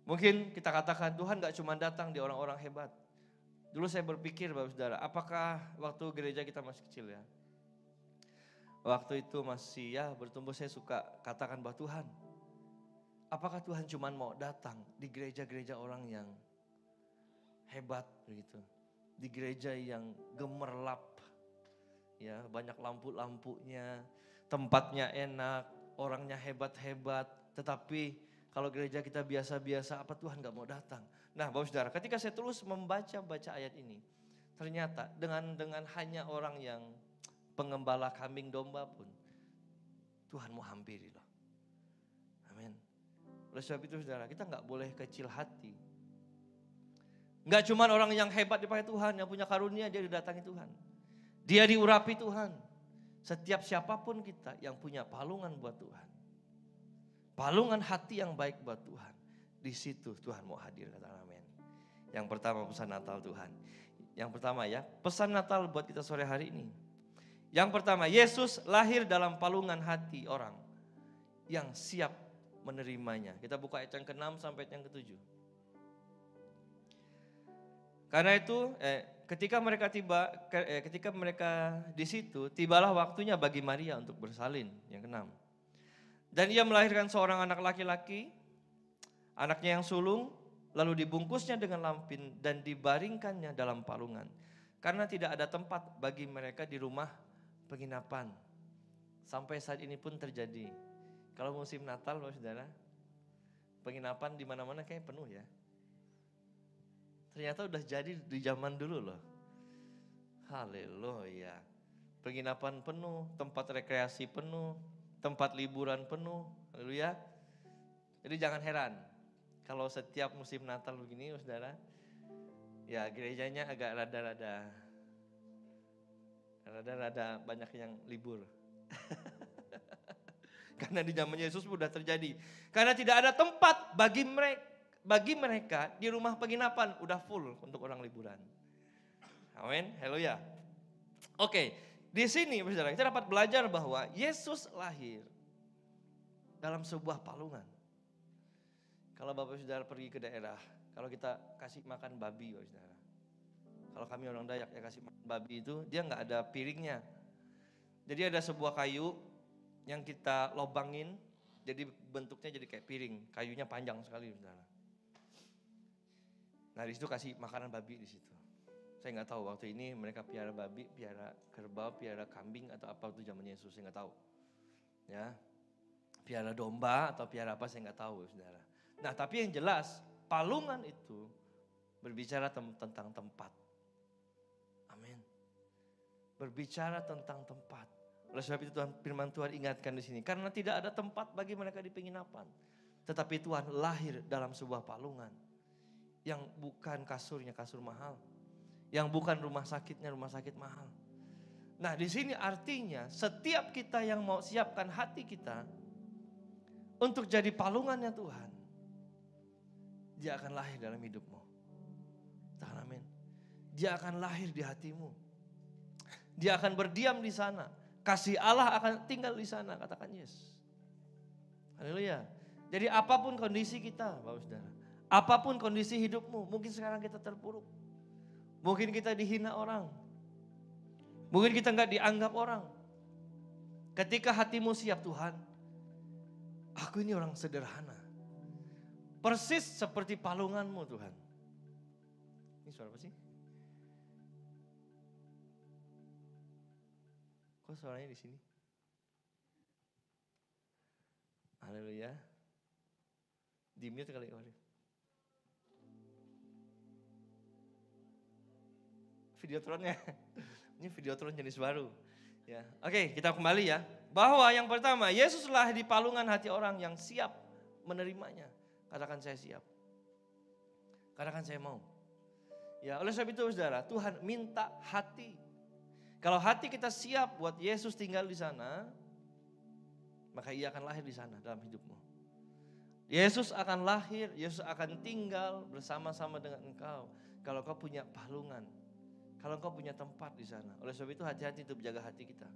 Mungkin kita katakan Tuhan gak cuma datang di orang-orang hebat. Dulu saya berpikir Bapak Saudara, apakah waktu gereja kita masih kecil ya. Waktu itu masih ya bertumbuh, saya suka katakan bahwa Tuhan, Apakah Tuhan cuma mau datang di gereja-gereja orang yang hebat begitu? Di gereja yang gemerlap, ya banyak lampu-lampunya, tempatnya enak, orangnya hebat-hebat. Tetapi kalau gereja kita biasa-biasa, apa Tuhan gak mau datang? Nah Bapak Saudara, ketika saya terus membaca ayat ini, ternyata dengan hanya orang yang pengembala kambing domba pun, Tuhan mau hampiri loh. Amin. Oleh sebab itu saudara, kita gak boleh kecil hati. Gak cuma orang yang hebat dipakai Tuhan, yang punya karunia dia didatangi Tuhan. Dia diurapi Tuhan. Setiap siapapun kita yang punya palungan buat Tuhan. Palungan hati yang baik buat Tuhan. Di situ Tuhan mau hadir, katakan amin. Yang pertama pesan Natal Tuhan. Yang pertama ya, pesan Natal buat kita sore hari ini. Yang pertama, Yesus lahir dalam palungan hati orang yang siap menerimanya. Kita buka ayat yang ke-6 sampai ayat yang ke-7. Karena itu ketika mereka di situ, tibalah waktunya bagi Maria untuk bersalin, yang ke-6. Dan ia melahirkan seorang anak laki-laki, anaknya yang sulung, lalu dibungkusnya dengan lampin dan dibaringkannya dalam palungan. Karena tidak ada tempat bagi mereka di rumah penginapan. Sampai saat ini pun terjadi. Kalau musim Natal, saudara, penginapan di mana-mana kayak penuh ya. Ternyata udah jadi di zaman dulu loh. Haleluya. Penginapan penuh, tempat rekreasi penuh, tempat liburan penuh. Haleluya. Jadi jangan heran kalau setiap musim Natal begini, saudara, ya gerejanya agak rada-rada banyak yang libur. Karena di zaman Yesus sudah terjadi. Karena tidak ada tempat bagi mereka di rumah penginapan, udah full untuk orang liburan. Amin, haleluya. Oke, di sini saudara kita dapat belajar bahwa Yesus lahir dalam sebuah palungan. Kalau Bapak Saudara pergi ke daerah, kalau kita kasih makan babi, Bapak Saudara. Kalau kami orang Dayak ya kasih makan babi itu, dia nggak ada piringnya. Jadi ada sebuah kayu yang kita lobangin, jadi bentuknya jadi kayak piring, kayunya panjang sekali, Saudara. Nah di situ kasih makanan babi di situ. Saya nggak tahu waktu ini mereka piara babi, piara kerbau, piara kambing atau apa itu zaman Yesus, saya nggak tahu. Ya, piara domba atau piara apa saya nggak tahu, Saudara. Nah tapi yang jelas palungan itu berbicara tentang tempat. Amin. Berbicara tentang tempat. Oleh sebab itu firman Tuhan ingatkan di sini. Karena tidak ada tempat bagi mereka di penginapan. Tetapi Tuhan lahir dalam sebuah palungan. Yang bukan kasurnya kasur mahal. Yang bukan rumah sakitnya rumah sakit mahal. Nah di sini artinya setiap kita yang mau siapkan hati kita untuk jadi palungannya Tuhan, dia akan lahir dalam hidupmu. Tahan amin. Dia akan lahir di hatimu. Dia akan berdiam di sana. Kasih Allah akan tinggal di sana, katakan yes. Haleluya. Jadi apapun kondisi kita, Bapak Saudara. Apapun kondisi hidupmu, mungkin sekarang kita terpuruk. Mungkin kita dihina orang. Mungkin kita enggak dianggap orang. Ketika hatimu siap Tuhan, aku ini orang sederhana. Persis seperti palunganmu Tuhan. Ini suara apa sih? Kok suaranya di sini? Haleluya. Di mute kali ya. Videotronnya. Ini videotron jenis baru. Ya. Oke, kita kembali ya. Bahwa yang pertama, Yesuslah di palungan hati orang yang siap menerimanya. Katakan saya siap. Katakan saya mau. Ya, oleh sebab itu Saudara, Tuhan minta hati. Kalau hati kita siap buat Yesus tinggal di sana, maka ia akan lahir di sana dalam hidupmu. Yesus akan lahir, Yesus akan tinggal bersama-sama dengan engkau. Kalau kau punya palungan, kalau kau punya tempat di sana. Oleh sebab itu hati-hati untuk jaga hati kita.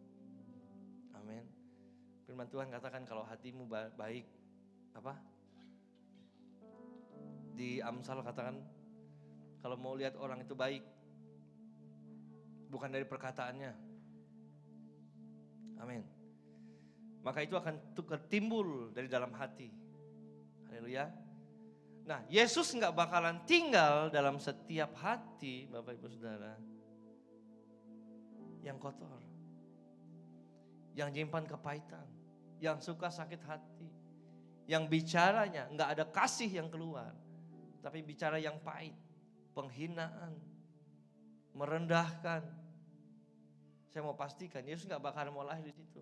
Amin. Firman Tuhan katakan kalau hatimu baik, apa? Di Amsal katakan kalau mau lihat orang itu baik, bukan dari perkataannya. Amin. Maka itu akan timbul dari dalam hati. Haleluya. Nah, Yesus nggak bakalan tinggal dalam setiap hati, Bapak Ibu Saudara, yang kotor, yang nyimpan kepahitan, yang suka sakit hati, yang bicaranya nggak ada kasih yang keluar, tapi bicara yang pahit, penghinaan, merendahkan. Saya mau pastikan Yesus nggak bakalan mau lahir di situ.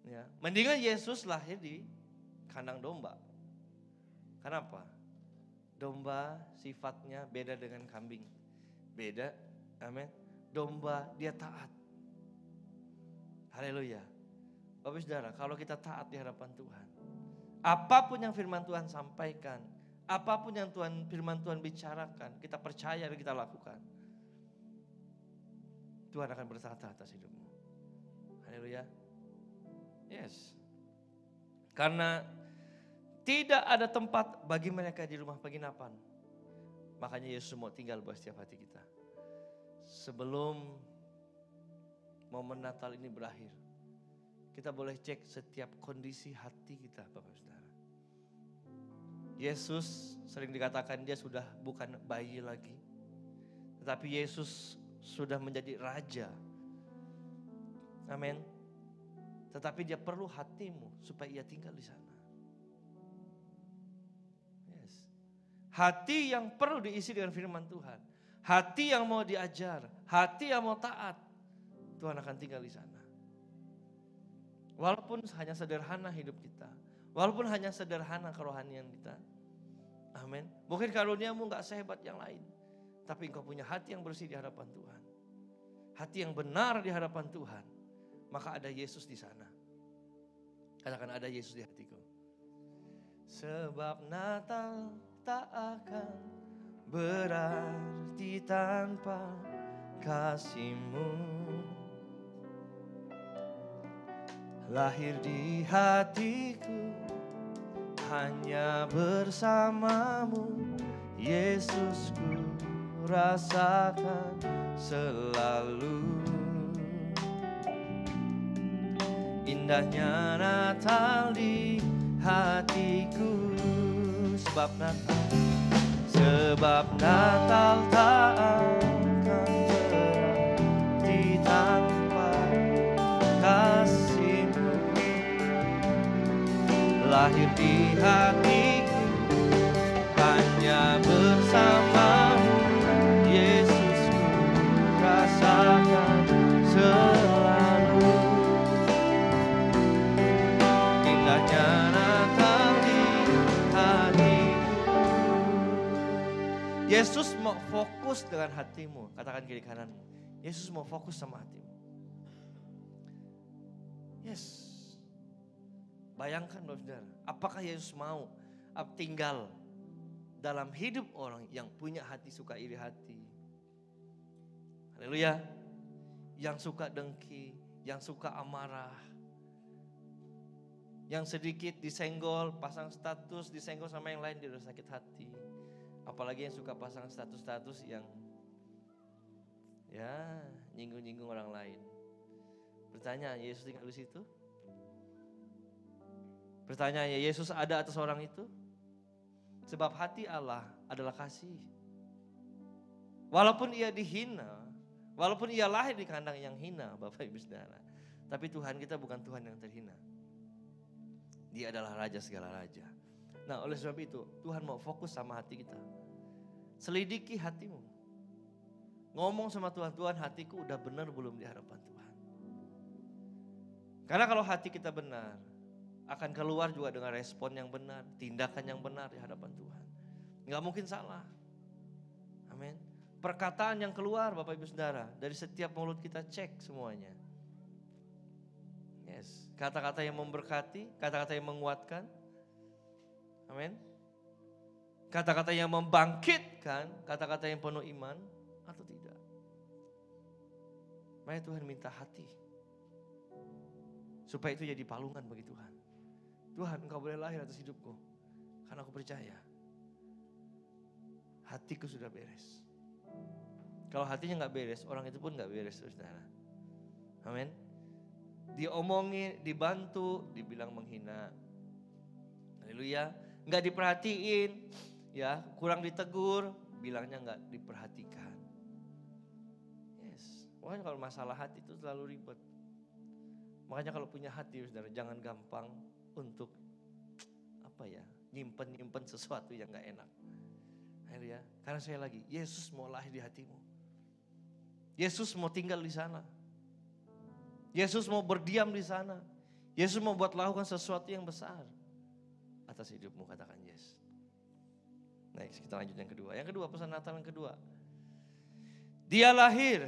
Ya, mendingan Yesus lahir di kandang domba. Kenapa? Domba sifatnya beda dengan kambing. Beda, amin. Domba dia taat. Haleluya. Bapak Saudara, kalau kita taat di hadapan Tuhan, apapun yang firman Tuhan sampaikan, apapun yang firman Tuhan bicarakan, kita percaya dan kita lakukan, Tuhan akan bertata atas hidupmu. Haleluya. Yes. Karena tidak ada tempat bagi mereka di rumah penginapan. Makanya Yesus mau tinggal buat setiap hati kita. Sebelum momen Natal ini berakhir, kita boleh cek setiap kondisi hati kita, Bapak Saudara. Yesus sering dikatakan dia sudah bukan bayi lagi, tetapi Yesus sudah menjadi raja. Amin. Tetapi dia perlu hatimu supaya ia tinggal di sana. Hati yang perlu diisi dengan firman Tuhan. Hati yang mau diajar. Hati yang mau taat. Tuhan akan tinggal di sana. Walaupun hanya sederhana hidup kita. Walaupun hanya sederhana kerohanian kita. Amin. Mungkin karuniamu gak sehebat yang lain. Tapi engkau punya hati yang bersih di hadapan Tuhan. Hati yang benar di hadapan Tuhan. Maka ada Yesus di sana. Katakan ada Yesus di hatiku. Sebab Natal tak akan berarti tanpa kasih-Mu. Lahir di hatiku hanya bersama-Mu, Yesus, ku rasakan selalu. Indahnya Natal di hatiku. Sebab Natal tak akan berarti tanpa kasih-Mu. Lahir di hatiku hanya bersama-Mu, Yesus, ku rasakan selalu. Indahnya Natal di hatiku. Yesus mau fokus dengan hatimu. Katakan kiri kananmu, Yesus mau fokus sama hatimu. Yes. Bayangkan saudara, apakah Yesus mau tinggal dalam hidup orang yang punya hati suka iri hati? Haleluya. Yang suka dengki, yang suka amarah, yang sedikit disenggol, pasang status, disenggol sama yang lain dia udah sakit hati. Apalagi yang suka pasang status-status yang ya nyinggung-nyinggung orang lain. Pertanyaan, Yesus tinggal di situ? Pertanyaan, Yesus ada atas orang itu? Sebab hati Allah adalah kasih. Walaupun ia dihina, walaupun ia lahir di kandang yang hina, Bapak Ibu Saudara, tapi Tuhan kita bukan Tuhan yang terhina. Dia adalah Raja segala raja. Nah, oleh sebab itu Tuhan mau fokus sama hati kita. Selidiki hatimu. Ngomong sama Tuhan, Tuhan hatiku udah benar belum di hadapan Tuhan. Karena kalau hati kita benar, akan keluar juga dengan respon yang benar, tindakan yang benar di hadapan Tuhan. Nggak mungkin salah. Amin. Perkataan yang keluar Bapak Ibu Saudara, dari setiap mulut kita cek semuanya. Yes. Kata-kata yang memberkati, kata-kata yang menguatkan. Amin. Kata-kata yang membangkitkan, kata-kata yang penuh iman atau tidak. Maka Tuhan minta hati. Supaya itu jadi palungan bagi Tuhan. Tuhan, Engkau boleh lahir atas hidupku. Karena aku percaya hatiku sudah beres. Kalau hatinya gak beres, orang itu pun gak beres, saudara. Amin. Diomongin, dibantu, dibilang menghina. Haleluya. nggak diperhatiin, ya kurang ditegur, bilangnya nggak diperhatikan. Yes, makanya kalau masalah hati itu selalu ribet. Makanya kalau punya hati, saudara, jangan gampang untuk nyimpen sesuatu yang nggak enak. Ya, karena saya lagi, Yesus mau lahir di hatimu. Yesus mau tinggal di sana. Yesus mau berdiam di sana. Yesus mau buat lakukan sesuatu yang besar atas hidupmu, katakan yes. Next, kita lanjut yang kedua. Yang kedua, pesan Natal yang kedua. Dia lahir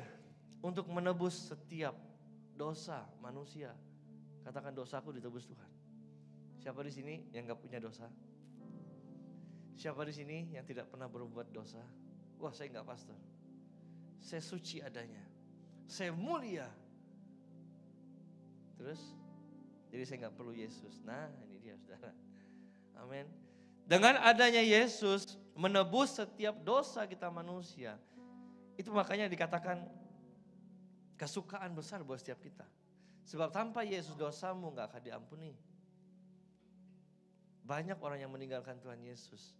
untuk menebus setiap dosa manusia. Katakan, dosaku ditebus Tuhan. Siapa di sini yang gak punya dosa? Siapa di sini yang tidak pernah berbuat dosa? Wah, saya gak pastor. Saya suci adanya. Saya mulia. Terus, jadi saya gak perlu Yesus. Nah, ini dia, saudara. Amin. Dengan adanya Yesus menebus setiap dosa kita manusia. Itu makanya dikatakan kesukaan besar buat setiap kita. Sebab tanpa Yesus dosamu gak akan diampuni. Banyak orang yang meninggalkan Tuhan Yesus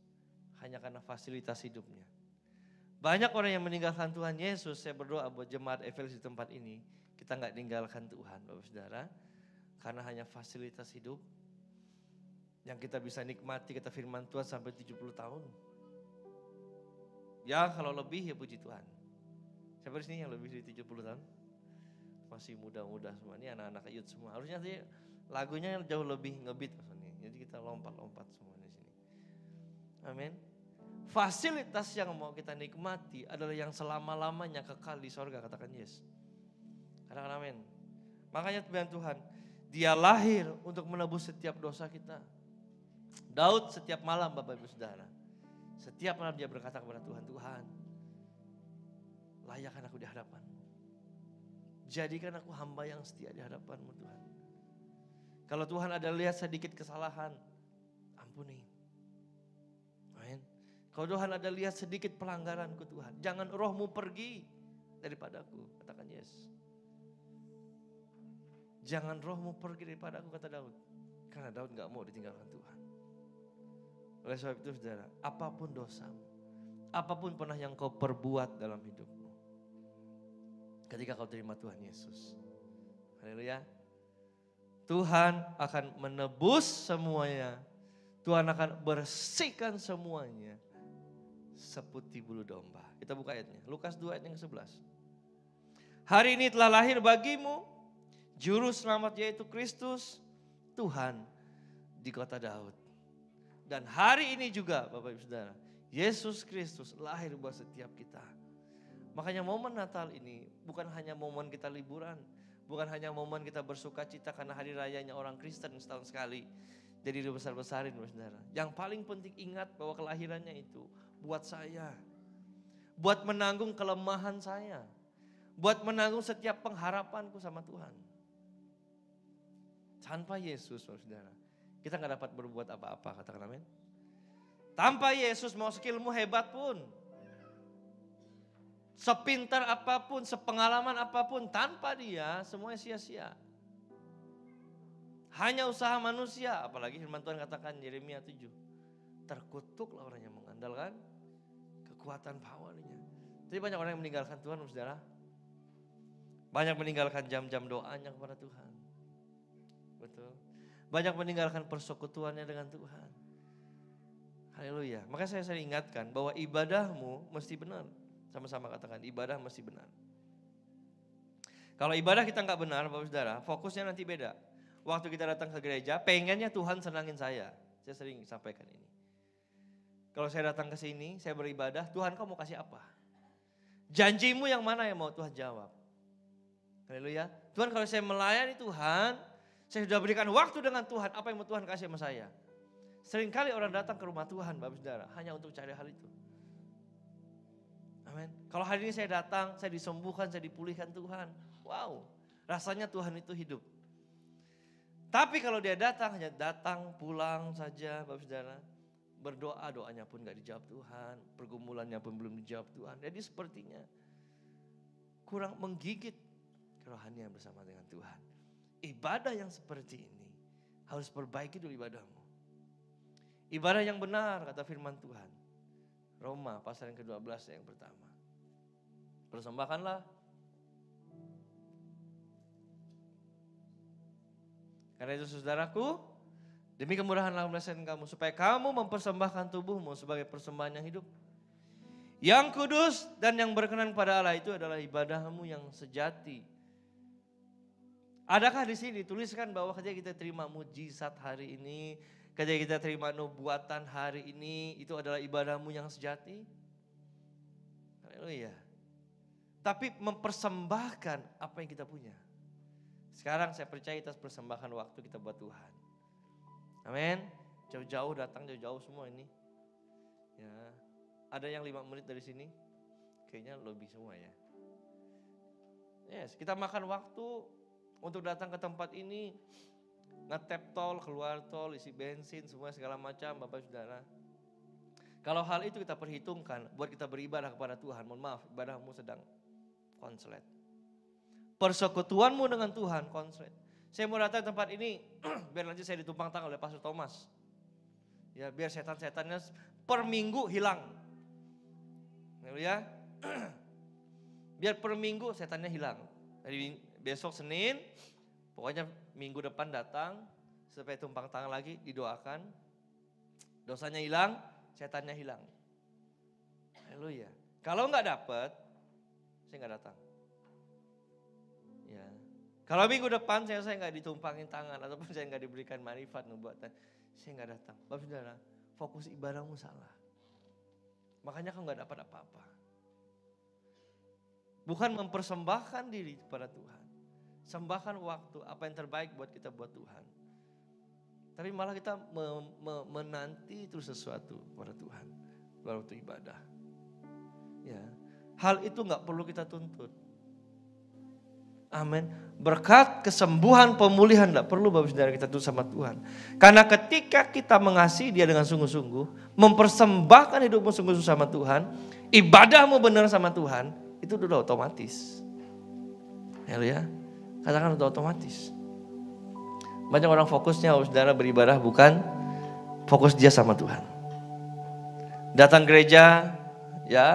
hanya karena fasilitas hidupnya. Banyak orang yang meninggalkan Tuhan Yesus. Saya berdoa buat jemaat Efesus di tempat ini, kita gak tinggalkan Tuhan, Bapak Saudara, karena hanya fasilitas hidup yang kita bisa nikmati, kita firman Tuhan sampai 70 tahun. Ya kalau lebih ya puji Tuhan. Siapa di sini yang lebih dari 70 tahun? Masih muda-muda semua, ini anak-anak youth semua. Harusnya sih lagunya jauh lebih ngebeat. Jadi kita lompat-lompat semua di sini. Amin. Fasilitas yang mau kita nikmati adalah yang selama-lamanya kekal di sorga, katakan yes. Katakan amin. Makanya Tuhan, Dia lahir untuk menebus setiap dosa kita. Daud setiap malam, Bapak Ibu Saudara, setiap malam dia berkata kepada Tuhan, Tuhan, layakkan aku di hadapan-Mu. Jadikan aku hamba yang setia di hadapan-Mu, Tuhan. Kalau Tuhan ada lihat sedikit kesalahan, ampuni. Amin. Kalau Tuhan ada lihat sedikit pelanggaranku, Tuhan, jangan Roh-Mu pergi daripadaku, katakan yes. Jangan Roh-Mu pergi daripadaku, kata Daud. Karena Daud gak mau ditinggalkan Tuhan. Oleh sebab itu saudara, apapun dosamu, apapun pernah yang kau perbuat dalam hidupmu, ketika kau terima Tuhan Yesus, haleluya, Tuhan akan menebus semuanya. Tuhan akan bersihkan semuanya seputih bulu domba. Kita buka ayatnya, Lukas 2 ayat yang ke-11. Hari ini telah lahir bagimu Juru Selamat, yaitu Kristus Tuhan di kota Daud. Dan hari ini juga Bapak Ibu Saudara, Yesus Kristus lahir buat setiap kita. Makanya momen Natal ini bukan hanya momen kita liburan, bukan hanya momen kita bersuka cita karena hari rayanya orang Kristen setahun sekali. Jadi dibesar-besarin Bapak Saudara. Yang paling penting ingat bahwa kelahirannya itu buat saya. Buat menanggung kelemahan saya. Buat menanggung setiap pengharapanku sama Tuhan. Tanpa Yesus Bapak Saudara, kita gak dapat berbuat apa-apa, katakan amin. Tanpa Yesus mau skillmu hebat pun, sepintar apapun, sepengalaman apapun, tanpa Dia semuanya sia-sia. Hanya usaha manusia, apalagi firman Tuhan katakan Yeremia 7. Terkutuklah orang yang mengandalkan kekuatan powernya. Jadi banyak orang yang meninggalkan Tuhan, saudara. Banyak meninggalkan jam-jam doanya kepada Tuhan. Betul. Banyak meninggalkan persekutuannya dengan Tuhan. Haleluya. Maka saya sering ingatkan bahwa ibadahmu mesti benar. Sama-sama katakan, ibadah mesti benar. Kalau ibadah kita nggak benar, Bapak Saudara, fokusnya nanti beda. Waktu kita datang ke gereja, pengennya Tuhan senangin saya. Saya sering sampaikan ini. Kalau saya datang ke sini, saya beribadah, Tuhan kau mau kasih apa? Janjimu yang mana yang mau Tuhan jawab? Haleluya. Tuhan, kalau saya melayani Tuhan, saya sudah berikan waktu dengan Tuhan, apa yang mau Tuhan kasih sama saya? Seringkali orang datang ke rumah Tuhan, Bapak Saudara, hanya untuk cari hal itu. Amin. Kalau hari ini saya datang, saya disembuhkan, saya dipulihkan Tuhan. Wow, rasanya Tuhan itu hidup. Tapi kalau dia datang, hanya datang, pulang saja, Bapak Saudara. Berdoa, doanya pun gak dijawab Tuhan. Pergumulannya pun belum dijawab Tuhan. Jadi sepertinya kurang menggigit kerohanian bersama dengan Tuhan. Ibadah yang seperti ini harus perbaiki dulu ibadahmu. Ibadah yang benar kata firman Tuhan. Roma pasal yang ke-12 yang pertama. Persembahkanlah. Karena itu saudaraku, demi kemurahan Allah melesatkan kamu, supaya kamu mempersembahkan tubuhmu sebagai persembahan yang hidup, yang kudus dan yang berkenan kepada Allah. Itu adalah ibadahmu yang sejati. Adakah di sini dituliskan bahwa ketika kita terima mujizat hari ini, ketika kita terima nubuatan hari ini, itu adalah ibadahmu yang sejati? Haleluya. Tapi mempersembahkan apa yang kita punya. Sekarang saya percaya kita persembahkan waktu kita buat Tuhan. Amin. Jauh-jauh datang, jauh-jauh semua ini. Ya, ada yang 5 menit dari sini, kayaknya lebih semua ya. Yes, kita makan waktu untuk datang ke tempat ini, nge-tap tol, keluar tol, isi bensin, semua segala macam, Bapak Saudara. Kalau hal itu kita perhitungkan buat kita beribadah kepada Tuhan, mohon maaf, ibadahmu sedang konslet. Persekutuanmu dengan Tuhan konslet. Saya mau datang ke tempat ini, biar nanti saya ditumpang tangan oleh Pastor Thomas. Ya, biar setan-setannya per minggu hilang. Ya, biar per minggu setannya hilang. Dari besok Senin, pokoknya minggu depan datang, supaya tumpang tangan lagi, didoakan. Dosanya hilang, setannya hilang. Haleluya. Kalau nggak dapat, saya nggak datang. Ya. Kalau minggu depan saya nggak ditumpangin tangan ataupun saya nggak diberikan marifat nubuatan, saya nggak datang. Bapak Saudara, fokus ibadahmu salah. Makanya kau nggak dapat apa-apa. Bukan mempersembahkan diri kepada Tuhan. Sembahkan waktu, apa yang terbaik buat kita buat Tuhan. Tapi malah kita menanti terus sesuatu kepada Tuhan. Waktu ibadah. Ya. Hal itu nggak perlu kita tuntut. Amin. Berkat kesembuhan, pemulihan tidak perlu Bapak Saudara kita tuntut sama Tuhan. Karena ketika kita mengasihi Dia dengan sungguh-sungguh, mempersembahkan hidupmu sungguh-sungguh sama Tuhan, ibadahmu benar sama Tuhan, itu udah otomatis. Ya, katakan udah otomatis. Banyak orang fokusnya Bapak Saudara beribadah bukan fokus dia sama Tuhan. Datang gereja, ya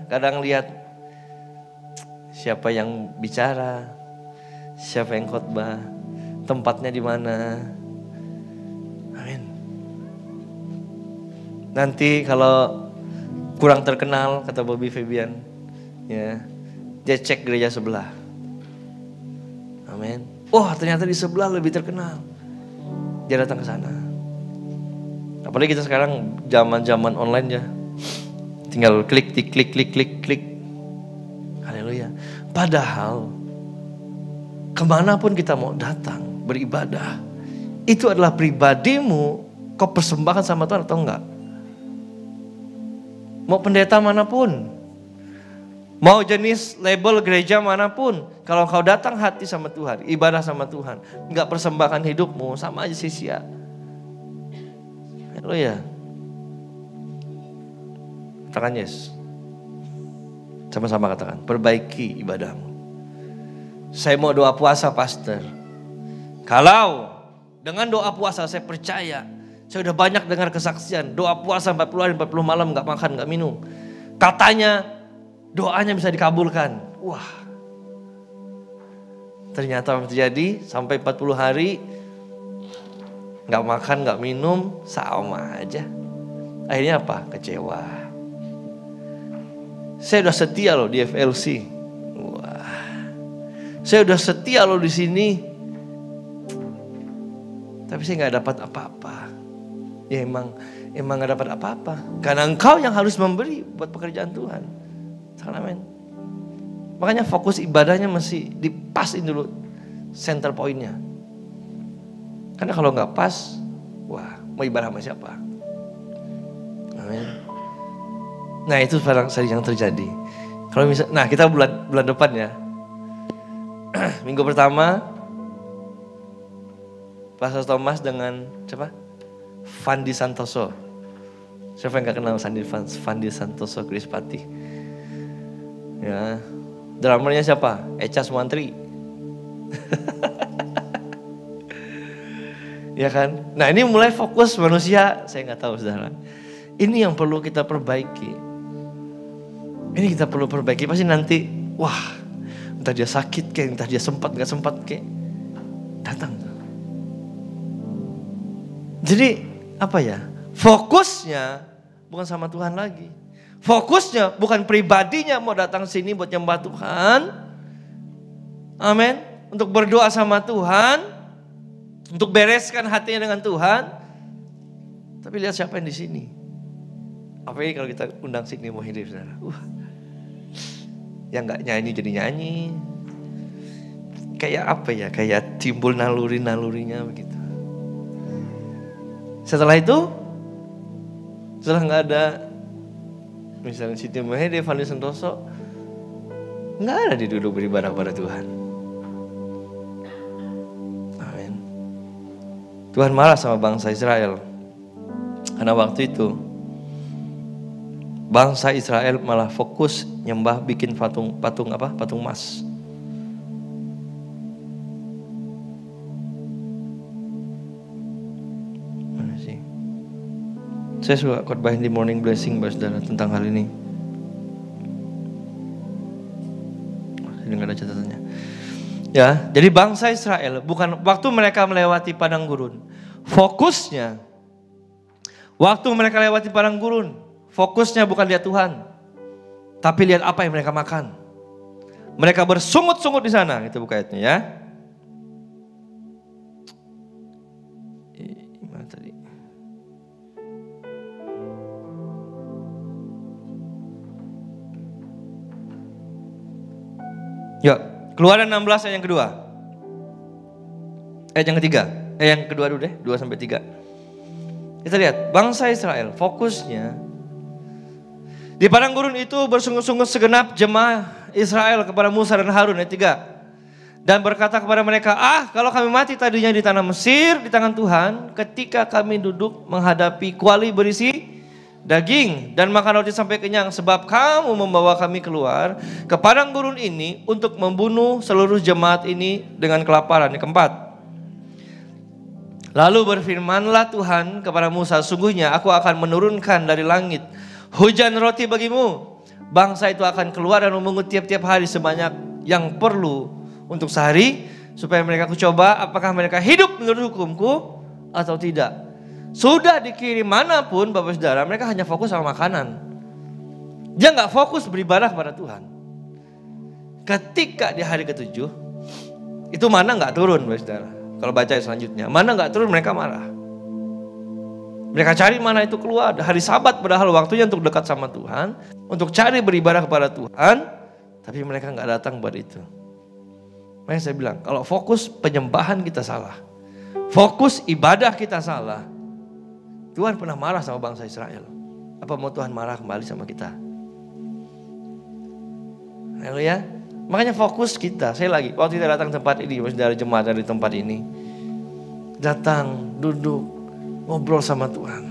kadang lihat siapa yang bicara, siapa yang khotbah, tempatnya di mana. Amin. Nanti kalau kurang terkenal, kata Bobby Fabian, ya, dia cek gereja sebelah. Amin. Oh, ternyata di sebelah lebih terkenal. Dia datang ke sana. Apalagi kita sekarang zaman online ya. Tinggal klik. Haleluya. Padahal kemanapun kita mau datang beribadah, itu adalah pribadimu, kau persembahkan sama Tuhan atau enggak? Mau pendeta manapun, mau jenis label gereja manapun, kalau kau datang hati sama Tuhan, ibadah sama Tuhan, enggak persembahkan hidupmu, sama aja sia-sia. Haleluya. Katakan yes. Sama-sama katakan, perbaiki ibadahmu. Saya mau doa puasa, pastor. Kalau dengan doa puasa saya percaya, saya udah banyak dengar kesaksian, doa puasa 40 hari 40 malam gak makan, gak minum. Katanya doanya bisa dikabulkan. Wah. Ternyata terjadi sampai 40 hari gak makan, gak minum, sama aja. Akhirnya apa? Kecewa. Saya udah setia loh di FLC. Wah. Saya udah setia loh di sini. Tapi saya nggak dapat apa-apa. Ya emang nggak dapat apa-apa. Karena engkau yang harus memberi buat pekerjaan Tuhan. Amin. Makanya fokus ibadahnya mesti dipasin dulu center pointnya. Karena kalau nggak pas, wah mau ibadah sama siapa? Amin. Nah itu sekarang yang terjadi. Kalau misal, nah kita bulan depan ya, minggu pertama, Pastor Thomas dengan siapa? Fandi Santoso. Siapa yang gak kenal Fandi Santoso Krispati? Ya, drummernya siapa? Echa Sumantri. Ya kan? Nah ini mulai fokus manusia, saya nggak tahu saudara. Ini yang perlu kita perbaiki. Ini kita perlu perbaiki, pasti nanti, wah, entah dia sakit kayak, entah dia sempat nggak sempat kayak, datang. Jadi apa ya? Fokusnya bukan sama Tuhan lagi. Fokusnya bukan pribadinya mau datang sini buat nyembah Tuhan. Amin. Untuk berdoa sama Tuhan, untuk bereskan hatinya dengan Tuhan. Tapi lihat siapa yang di sini. Apalagi kalau kita undang Signi Muhyiddin, saudara. Yang nggak nyanyi jadi nyanyi. Kayak apa ya? Kayak timbul nalurinya begitu. Setelah itu, setelah nggak ada, misalnya Signi Muhyiddin, Fandi Santoso, nggak ada di duduk beribadah kepada Tuhan. Amin. Tuhan marah sama bangsa Israel. Karena waktu itu bangsa Israel malah fokus nyembah bikin patung emas. Mana sih? Saya suka khotbahin di Morning Blessing, saudara, tentang hal ini. Ini nggak ada catatannya. Ya, jadi bangsa Israel bukan waktu mereka melewati padang gurun. Fokusnya waktu mereka lewati padang gurun, fokusnya bukan lihat Tuhan, tapi lihat apa yang mereka makan. Mereka bersungut-sungut di sana, itu buka ayatnya ya. Mana tadi? Yuk, Keluaran 16 ayat yang kedua. Ayat yang ketiga. Yang kedua dulu deh, 2-3. Kita lihat, bangsa Israel fokusnya di padang gurun itu bersungut-sungut segenap jemaah Israel kepada Musa dan Harun, ayat 3. Dan berkata kepada mereka, kalau kami mati tadinya di tanah Mesir, di tangan Tuhan, ketika kami duduk menghadapi kuali berisi daging dan makan roti sampai kenyang, sebab kamu membawa kami keluar ke padang gurun ini untuk membunuh seluruh jemaat ini dengan kelaparan. Yang keempat, lalu berfirmanlah Tuhan kepada Musa, sungguhnya aku akan menurunkan dari langit hujan roti bagimu. Bangsa itu akan keluar dan memungut tiap-tiap hari sebanyak yang perlu untuk sehari, supaya mereka kucoba apakah mereka hidup menurut hukumku atau tidak. Sudah dikirim manapun Bapak Saudara, mereka hanya fokus sama makanan. Dia gak fokus beribadah kepada Tuhan. Ketika di hari ke-7, itu mana gak turun Bapak Saudara. Kalau baca selanjutnya, mana gak turun, mereka marah. Mereka cari mana itu keluar. Hari Sabat padahal waktunya untuk dekat sama Tuhan, untuk cari beribadah kepada Tuhan, tapi mereka gak datang buat itu. Makanya saya bilang, kalau fokus penyembahan kita salah, fokus ibadah kita salah, Tuhan pernah marah sama bangsa Israel. Apa mau Tuhan marah kembali sama kita? Haleluya. Makanya fokus kita, saya lagi, waktu kita datang tempat ini, saudara jemaat dari tempat ini, datang, duduk, ngobrol sama Tuhan.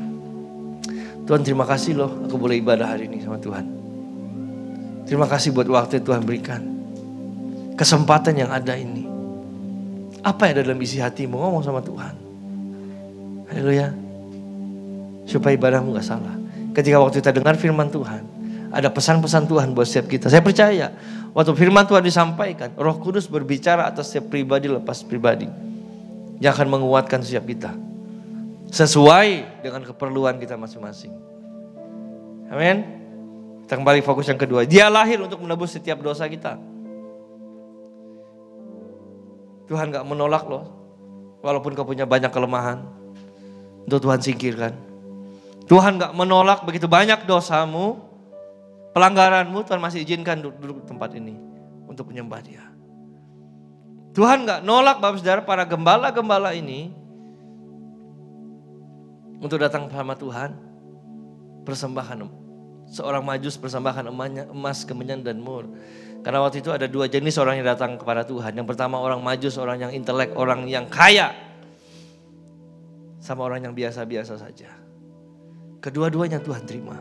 Tuhan terima kasih loh, aku boleh ibadah hari ini sama Tuhan. Terima kasih buat waktu yang Tuhan berikan. Kesempatan yang ada ini. Apa yang ada dalam isi hatimu, ngomong sama Tuhan. Haleluya. Supaya ibadahmu gak salah. Ketika waktu kita dengar firman Tuhan, ada pesan-pesan Tuhan buat setiap kita. Saya percaya waktu firman Tuhan disampaikan, Roh Kudus berbicara atas setiap pribadi lepas pribadi, yang akan menguatkan setiap kita sesuai dengan keperluan kita masing-masing. Amin. Kita kembali fokus yang kedua. Dia lahir untuk menebus setiap dosa kita. Tuhan gak menolak loh, walaupun kau punya banyak kelemahan, untuk Tuhan singkirkan. Tuhan gak menolak begitu banyak dosamu, pelanggaranmu, Tuhan masih izinkan duduk di tempat ini untuk menyembah Dia. Tuhan gak nolak Bapak Saudara para gembala-gembala ini untuk datang sama Tuhan, persembahkan seorang majus, persembahkan emas, kemenyan dan mur. Karena waktu itu ada dua jenis orang yang datang kepada Tuhan. Yang pertama orang majus, orang yang intelek, orang yang kaya, sama orang yang biasa-biasa saja. Kedua-duanya Tuhan terima.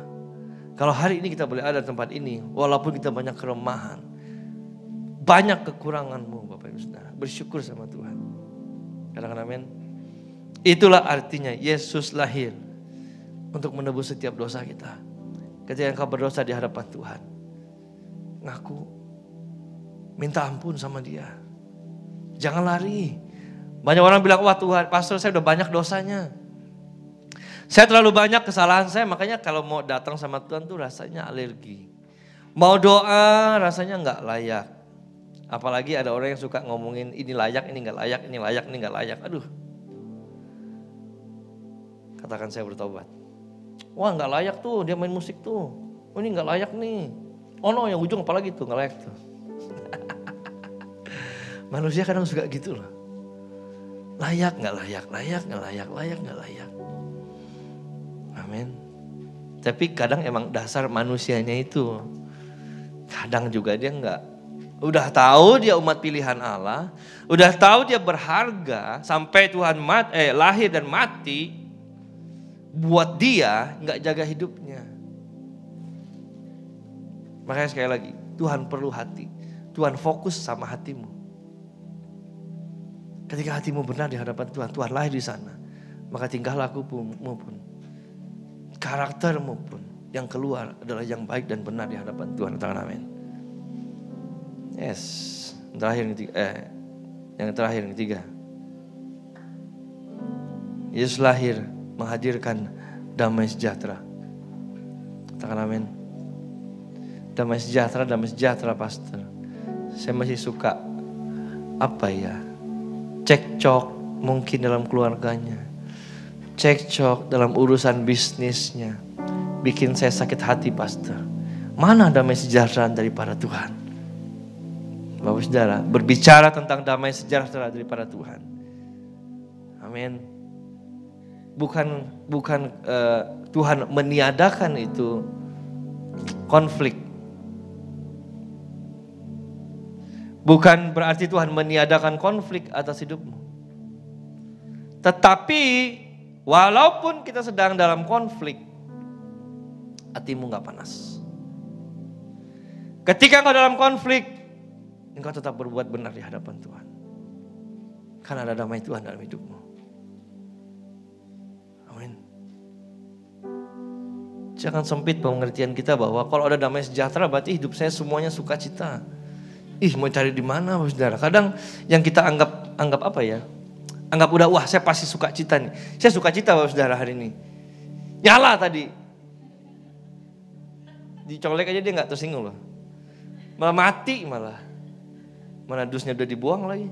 Kalau hari ini kita boleh ada di tempat ini, walaupun kita banyak kelemahan, banyak kekuranganmu Bapak Ibu Saudara, bersyukur sama Tuhan. Katakan amin. Itulah artinya Yesus lahir untuk menebus setiap dosa kita. Ketika engkau berdosa di hadapan Tuhan, ngaku, minta ampun sama Dia. Jangan lari. Banyak orang bilang, wah Tuhan, pastor saya udah banyak dosanya. Saya terlalu banyak kesalahan saya, makanya kalau mau datang sama Tuhan tuh rasanya alergi. Mau doa rasanya nggak layak. Apalagi ada orang yang suka ngomongin ini layak, ini nggak layak, ini layak, ini nggak layak. Aduh. Katakan saya bertobat. Wah nggak layak tuh dia main musik tuh. Oh ini nggak layak nih. Oh no yang ujung apalagi tuh nggak layak tuh. Manusia kadang suka gitu loh. Layak nggak layak, layak nggak layak, layak nggak layak. Amin. Tapi kadang emang dasar manusianya itu. Kadang juga dia nggak. Udah tahu dia umat pilihan Allah. Udah tahu dia berharga. Sampai Tuhan lahir dan mati. Buat dia nggak jaga hidupnya. Makanya sekali lagi. Tuhan perlu hati. Tuhan fokus sama hatimu. Ketika hatimu benar di hadapan Tuhan. Tuhan lahir di sana. Maka tingkah lakumu pun. Karaktermu pun yang keluar adalah yang baik dan benar di hadapan Tuhan. Katakan amin. Yes. Yang terakhir yang ketiga. Yesus lahir menghadirkan damai sejahtera. Katakan amin. Damai sejahtera pastor. Saya masih suka cekcok mungkin dalam keluarganya. Cekcok dalam urusan bisnisnya. Bikin saya sakit hati pastor. Mana damai sejahtera daripada Tuhan? Bapak saudara, berbicara tentang damai sejahtera daripada Tuhan. Amin. Bukan Tuhan meniadakan itu konflik. Bukan berarti Tuhan meniadakan konflik atas hidupmu. Tetapi walaupun kita sedang dalam konflik, hatimu gak panas. Ketika engkau dalam konflik, engkau tetap berbuat benar di hadapan Tuhan. Karena ada damai Tuhan dalam hidupmu. Amin. Jangan sempit pengertian kita bahwa kalau ada damai sejahtera berarti hidup saya semuanya sukacita. Mau cari di mana, saudara? Kadang yang kita anggap anggap udah, wah saya pasti sukacita nih. Saya sukacita saudara hari ini. Nyala tadi. Dicolek aja dia gak tersinggung loh. Malah mati malah. Mana dusnya udah dibuang lagi.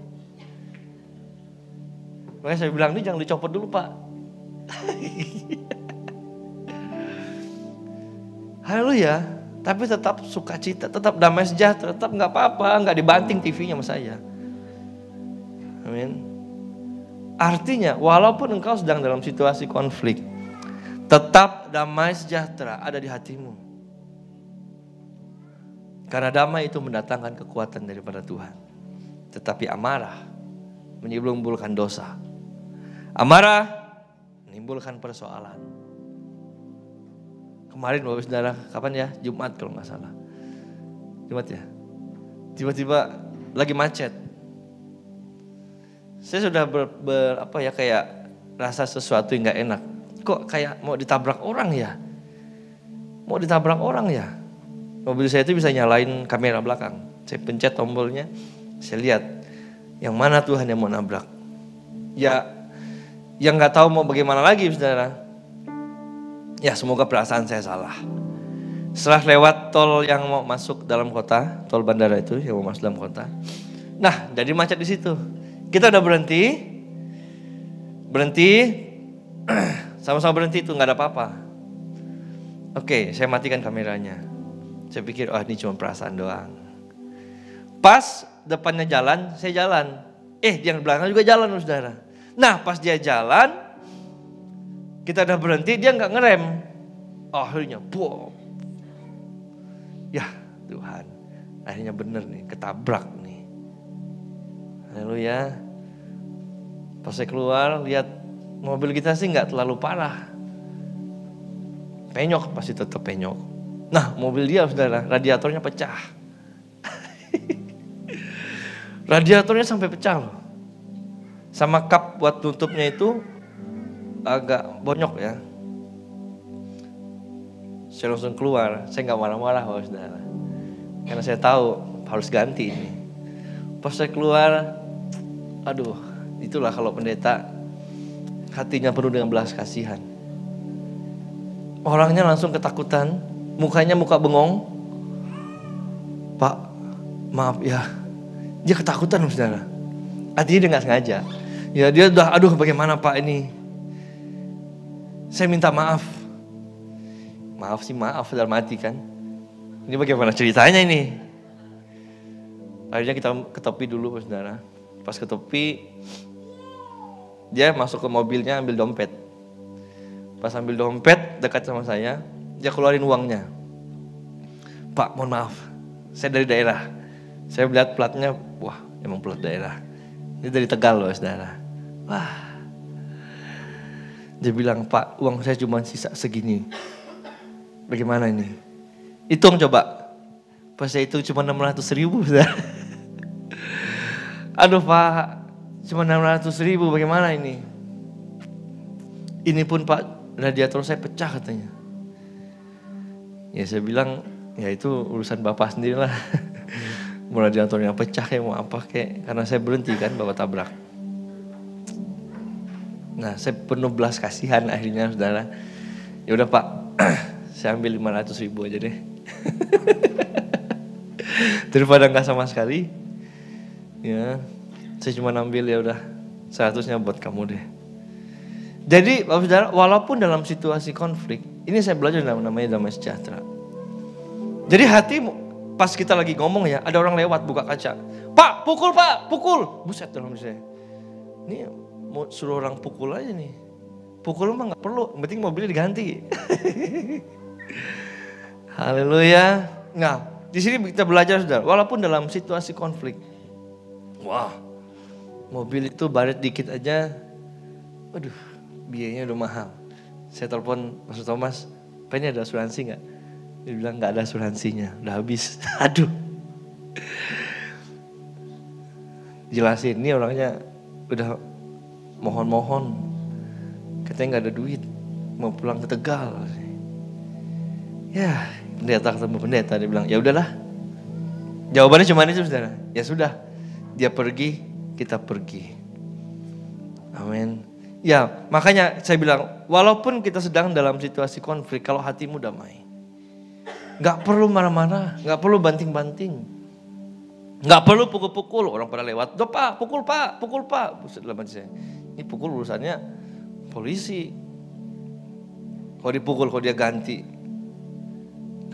Makanya saya bilang, ini jangan dicopot dulu Pak. Haleluya. Tapi tetap sukacita, tetap damai sejahtera, tetap gak apa-apa, gak dibanting TV-nya sama saya. Amin. Artinya walaupun engkau sedang dalam situasi konflik, tetap damai sejahtera ada di hatimu. Karena damai itu mendatangkan kekuatan daripada Tuhan. Tetapi amarah menimbulkan dosa. Amarah menimbulkan persoalan. Kemarin Bapak Saudara, kapan ya? Jumat kalau gak salah. Jumat ya? Tiba-tiba lagi macet. Saya sudah kayak rasa sesuatu yang gak enak. Kok kayak mau ditabrak orang ya? Mau ditabrak orang ya? Mobil saya itu bisa nyalain kamera belakang. Saya pencet tombolnya, saya lihat yang mana Tuhan yang mau nabrak. Ya, yang gak tahu mau bagaimana lagi saudara. Ya semoga perasaan saya salah. Setelah lewat tol yang mau masuk dalam kota, tol bandara itu yang mau masuk dalam kota. Nah, jadi macet di situ. Kita udah berhenti, sama-sama berhenti itu nggak ada apa-apa. Oke, saya matikan kameranya. Saya pikir, oh ini cuma perasaan doang. Pas depannya jalan, saya jalan. Yang belakang juga jalan, saudara. Nah, pas dia jalan, kita udah berhenti, dia nggak ngerem. Akhirnya, boom. Ya Tuhan, akhirnya bener nih, ketabrak nih. Haleluya. Pas saya keluar, lihat mobil kita sih nggak terlalu parah. Penyok, pasti tetap penyok. Nah, mobil dia saudara, radiatornya pecah. Radiatornya sampai pecah loh. Sama kap buat tutupnya itu agak bonyok ya. Saya langsung keluar, saya nggak marah-marah Bapak Saudara. Karena saya tahu harus ganti ini. Pas saya keluar, aduh, itulah kalau pendeta hatinya penuh dengan belas kasihan. Orangnya langsung ketakutan, mukanya muka bengong. Pak, maaf ya. Dia ketakutan Saudara. Artinya dia nggak sengaja. Ya dia udah, aduh bagaimana Pak ini. Saya minta maaf. Maaf sih maaf, dalam hati kan. Ini bagaimana ceritanya ini. Akhirnya kita ke tepi dulu Saudara. Pas ke tepi, dia masuk ke mobilnya ambil dompet. Pas ambil dompet dekat sama saya, dia keluarin uangnya. Pak mohon maaf, saya dari daerah. Saya melihat platnya, wah emang plat daerah. Ini dari Tegal loh Saudara. Wah. Dia bilang, Pak uang saya cuma sisa segini. Bagaimana ini? Hitung coba. Pas saya hitung cuma 600.000 Saudara. Aduh Pak, cuma 600.000 bagaimana ini? Ini pun Pak, radiator saya pecah katanya. Ya saya bilang, ya itu urusan Bapak sendirilah. Mau radiatornya pecah kayak mau apa kayak. Karena saya berhenti kan Bapak tabrak. Nah saya penuh belas kasihan akhirnya Saudara. Ya udah Pak, saya ambil 500.000 aja deh. Daripada enggak sama sekali. Ya, saya cuma ambil ya udah 100-nya buat kamu deh. Jadi Bapak Saudara, walaupun dalam situasi konflik, ini saya belajar namanya damai sejahtera. Jadi hatimu, pas kita lagi ngomong ya, ada orang lewat buka kaca. Pak, pukul. Buset dalam saya. Ini mau suruh orang pukul aja nih. Pukul mah gak perlu, yang penting mobilnya diganti. Haleluya. Nah, di sini kita belajar Saudara, walaupun dalam situasi konflik. Wah, mobil itu baret dikit aja, waduh, biayanya udah mahal. Saya telepon Pastor Thomas, Pak ini ada asuransi gak? Dia bilang gak ada asuransinya, udah habis. Aduh. Jelasin, ini orangnya udah mohon-mohon. Katanya gak ada duit, mau pulang ke Tegal. Ya, pendeta ketemu pendeta, dia bilang ya udahlah. Jawabannya cuma itu Saudara, ya sudah. Dia pergi, kita pergi. Amin. Ya, makanya saya bilang, walaupun kita sedang dalam situasi konflik, kalau hatimu damai. Gak perlu marah-marah, gak perlu banting-banting. Gak perlu pukul-pukul, orang pada lewat. Duh Pak, pukul Pak. Buset dalam hati saya. Ini pukul urusannya polisi. Kalau dipukul, kalau dia ganti.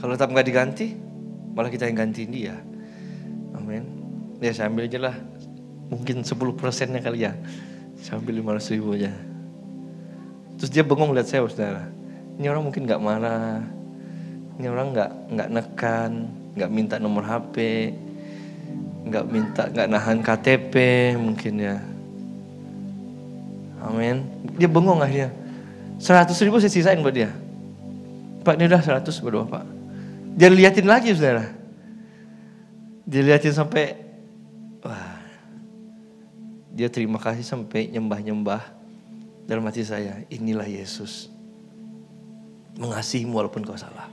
Kalau tetap gak diganti, malah kita yang gantiin dia. Amin. Ya saya ambil aja lah, mungkin 10%-nya kali ya. Saya ambil 500.000 aja. Terus dia bengong lihat saya Saudara. Ini orang mungkin gak marah. Ini orang gak nekan, gak minta nomor HP. Gak nahan KTP mungkin ya. Amin. Dia bengong akhirnya. 100.000 saya sisain buat dia. Pak ini udah 100 berdoa Pak. Dia liatin lagi Saudara. Dia liatin sampai wah, dia terima kasih sampai nyembah-nyembah dalam hati saya. Inilah Yesus, mengasihimu walaupun kau salah.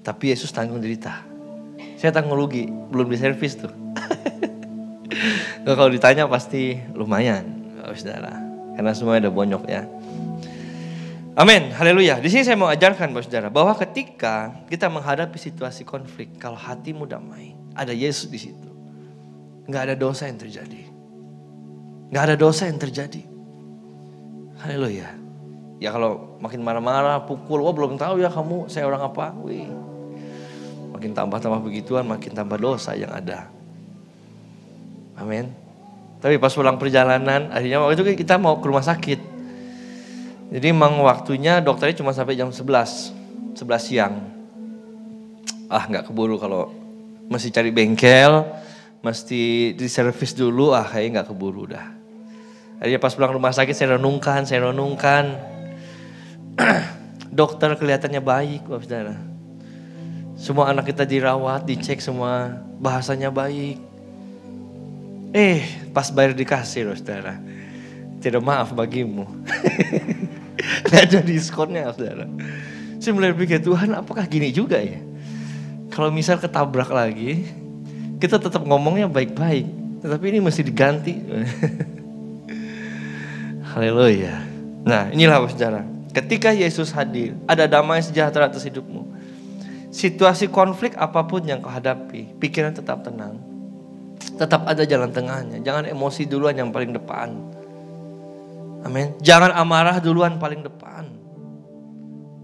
Tapi Yesus tanggung derita. Saya tanggung rugi, belum diservis tuh. Kalau ditanya pasti lumayan, Saudara. Karena semuanya ada bonyok ya. Amin, haleluya. Di sini saya mau ajarkan Saudara bahwa ketika kita menghadapi situasi konflik, kalau hatimu damai, ada Yesus di situ. Gak ada dosa yang terjadi. Gak ada dosa yang terjadi. Haleluya. Ya kalau makin marah-marah, pukul, wah belum tahu ya kamu saya orang apa. Wih. Makin tambah begituan, makin tambah dosa yang ada. Amin. Tapi pas pulang perjalanan, akhirnya waktu itu kita mau ke rumah sakit. Jadi emang waktunya dokternya cuma sampai jam 11 siang. Gak keburu kalau mesti cari bengkel. Mesti diservis dulu, kayaknya gak keburu udah. Akhirnya pas pulang rumah sakit saya renungkan. Dokter kelihatannya baik, Bapak Saudara. Semua anak kita dirawat, dicek semua, bahasanya baik. Pas bayar dikasih, Bapak Saudara. tidak maaf bagimu. Gak ada diskonnya, saudara. Saya mulai pikir, Tuhan apakah gini juga ya? Kalau misal ketabrak lagi, kita tetap ngomongnya baik-baik, tetapi ini mesti diganti. Haleluya. Nah, inilah saudara. Ketika Yesus hadir, ada damai sejahtera atas hidupmu. Situasi konflik apapun yang kau hadapi, pikiran tetap tenang. Tetap ada jalan tengahnya. Jangan emosi duluan yang paling depan. Amin. Jangan amarah duluan paling depan.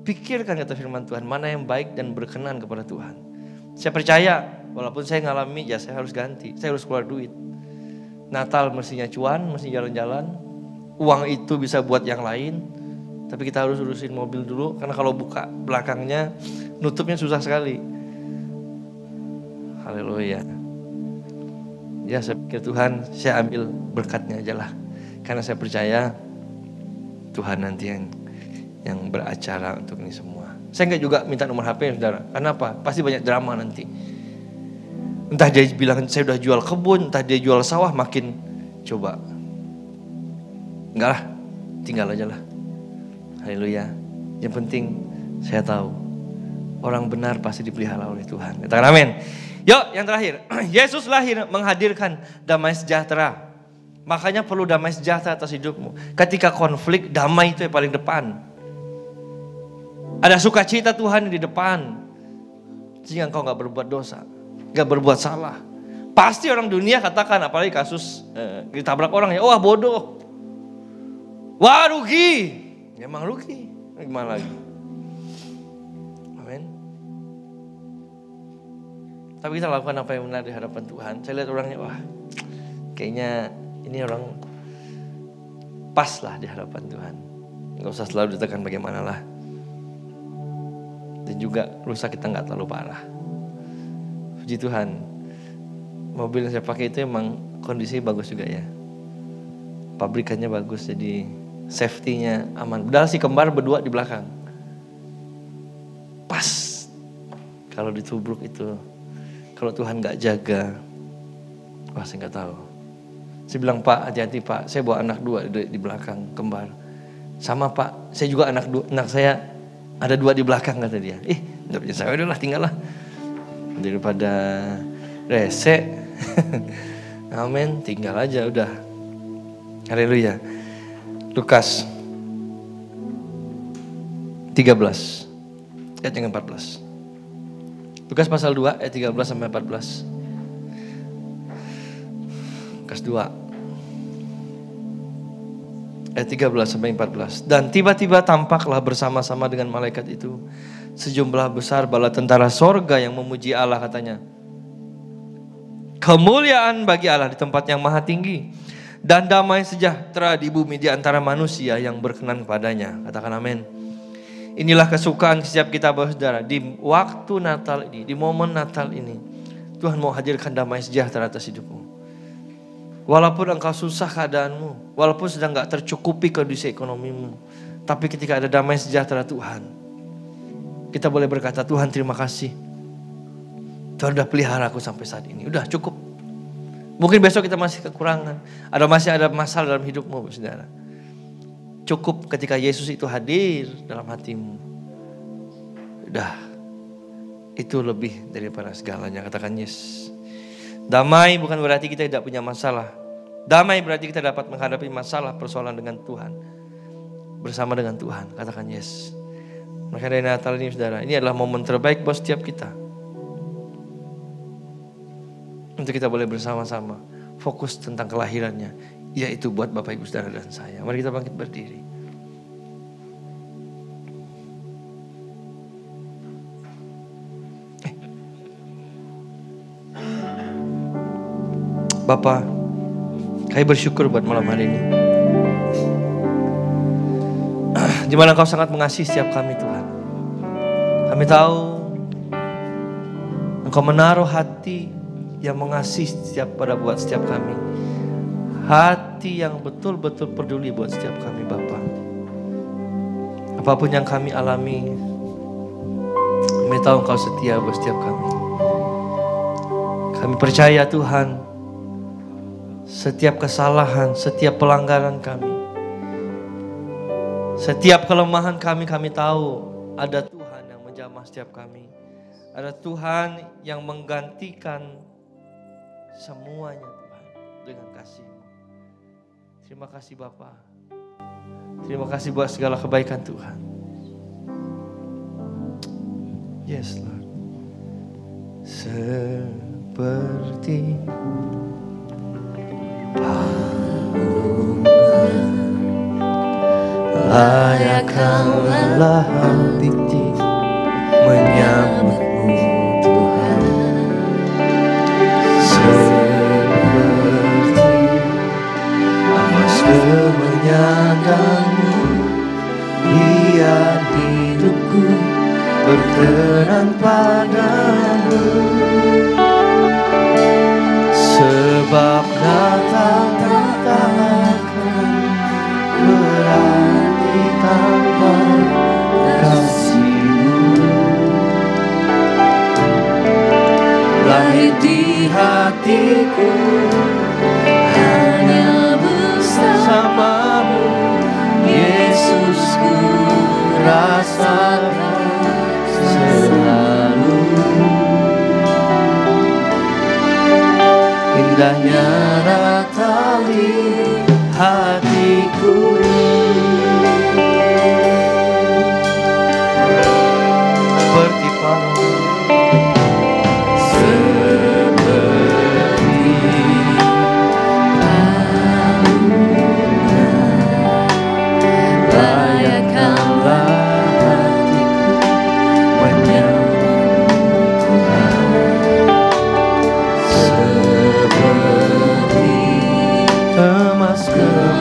Pikirkan kata firman Tuhan, mana yang baik dan berkenan kepada Tuhan. Saya percaya, walaupun saya ngalami, ya saya harus ganti. Saya harus keluar duit. Natal mestinya cuan, mesti jalan-jalan. Uang itu bisa buat yang lain. Tapi kita harus urusin mobil dulu. Karena kalau buka belakangnya, nutupnya susah sekali. Haleluya. Ya saya pikir Tuhan, saya ambil berkatnya aja lah. Karena saya percaya Tuhan nanti yang beracara untuk ini semua. Saya enggak juga minta nomor HP, saudara. Karena apa? Pasti banyak drama nanti. Entah dia bilang saya udah jual kebun, entah dia jual sawah, makin coba. Enggak lah, tinggal aja lah. Haleluya. Yang penting saya tahu orang benar pasti dipelihara oleh Tuhan. Katakan amin. Yuk, yang terakhir. Yesus lahir menghadirkan damai sejahtera. Makanya perlu damai sejahtera atas hidupmu. Ketika konflik, damai itu yang paling depan. Ada sukacita Tuhan di depan. Sehingga engkau gak berbuat dosa, gak berbuat salah. Pasti orang dunia katakan, apalagi kasus ditabrak orang ya, wah bodoh. Wah rugi. Ya emang rugi. Gimana lagi? Amin. Tapi kita lakukan apa yang benar di hadapan Tuhan. Saya lihat orangnya, wah kayaknya ini orang pas lah di hadapan Tuhan. Gak usah selalu ditekan bagaimana lah. Dan juga rusak kita gak terlalu parah. Puji Tuhan. Mobil yang saya pakai itu emang kondisinya bagus juga ya. Pabrikannya bagus, jadi safety-nya aman. Padahal si kembar berdua di belakang. Pas. Kalau ditubruk itu. Kalau Tuhan gak jaga. Wah saya gak tahu. Saya bilang, Pak hati-hati Pak. Saya bawa anak dua di belakang kembar. Sama Pak, saya juga anak saya ada dua di belakang kata dia. Gak punya saya udahlah tinggal lah. Daripada rese. Amin, tinggal aja udah. Haleluya. Lukas 13 ayat yang 14. Lukas pasal 2 ayat 13 sampai 14. Lukas 2 ayat 13 sampai 14. Dan tiba-tiba tampaklah bersama-sama dengan malaikat itu sejumlah besar bala tentara sorga yang memuji Allah, katanya. Kemuliaan bagi Allah di tempat yang maha tinggi, dan damai sejahtera di bumi di antara manusia yang berkenan padanya. Katakan amin. Inilah kesukaan setiap kita, saudara, di waktu Natal ini, di momen Natal ini. Tuhan mau hadirkan damai sejahtera atas hidupmu. Walaupun engkau susah keadaanmu, walaupun sedang gak tercukupi kondisi ekonomimu, tapi ketika ada damai sejahtera Tuhan, kita boleh berkata, Tuhan terima kasih. Tuhan udah pelihara aku sampai saat ini, udah cukup. Mungkin besok kita masih kekurangan, masih ada masalah dalam hidupmu, saudara. Cukup ketika Yesus itu hadir dalam hatimu. Udah, itu lebih daripada segalanya. Katakan yes. Damai bukan berarti kita tidak punya masalah. Damai berarti kita dapat menghadapi masalah persoalan dengan Tuhan. Bersama dengan Tuhan. Katakan yes. Maka dari Natal ini, saudara, ini adalah momen terbaik buat setiap kita. Untuk kita boleh bersama-sama fokus tentang kelahirannya, yaitu buat Bapak Ibu Saudara dan saya. Mari kita bangkit berdiri. Bapak, kami bersyukur buat malam hari ini. Di mana Engkau sangat mengasihi setiap kami, Tuhan. Kami tahu Engkau menaruh hati yang mengasihi buat setiap kami. Hati yang betul-betul peduli buat setiap kami, Bapa. Apapun yang kami alami, kami tahu Engkau setia buat setiap kami. Kami percaya, Tuhan, setiap kesalahan, setiap pelanggaran kami, Setiap kelemahan kami tahu ada Tuhan yang menjamah setiap kami. Ada Tuhan yang menggantikan semuanya Tuhan dengan kasih-Mu. Terima kasih Bapa. Terima kasih buat segala kebaikan Tuhan. Yes Lord. Seperti layakkanlah hati menyambutmu Tuhan, seperti emas menyandangmu, biar hidupku berkenan padamu, sebab datang tak akan berarti tanpa kasih-Mu. Lahir di hatiku hanya bersama-Mu, Yesusku rasakan selalu. Indahnya ratali hatiku, seperti palu, seperti palunan, layakkanlah hatiku menyambut Tuhan, seperti emas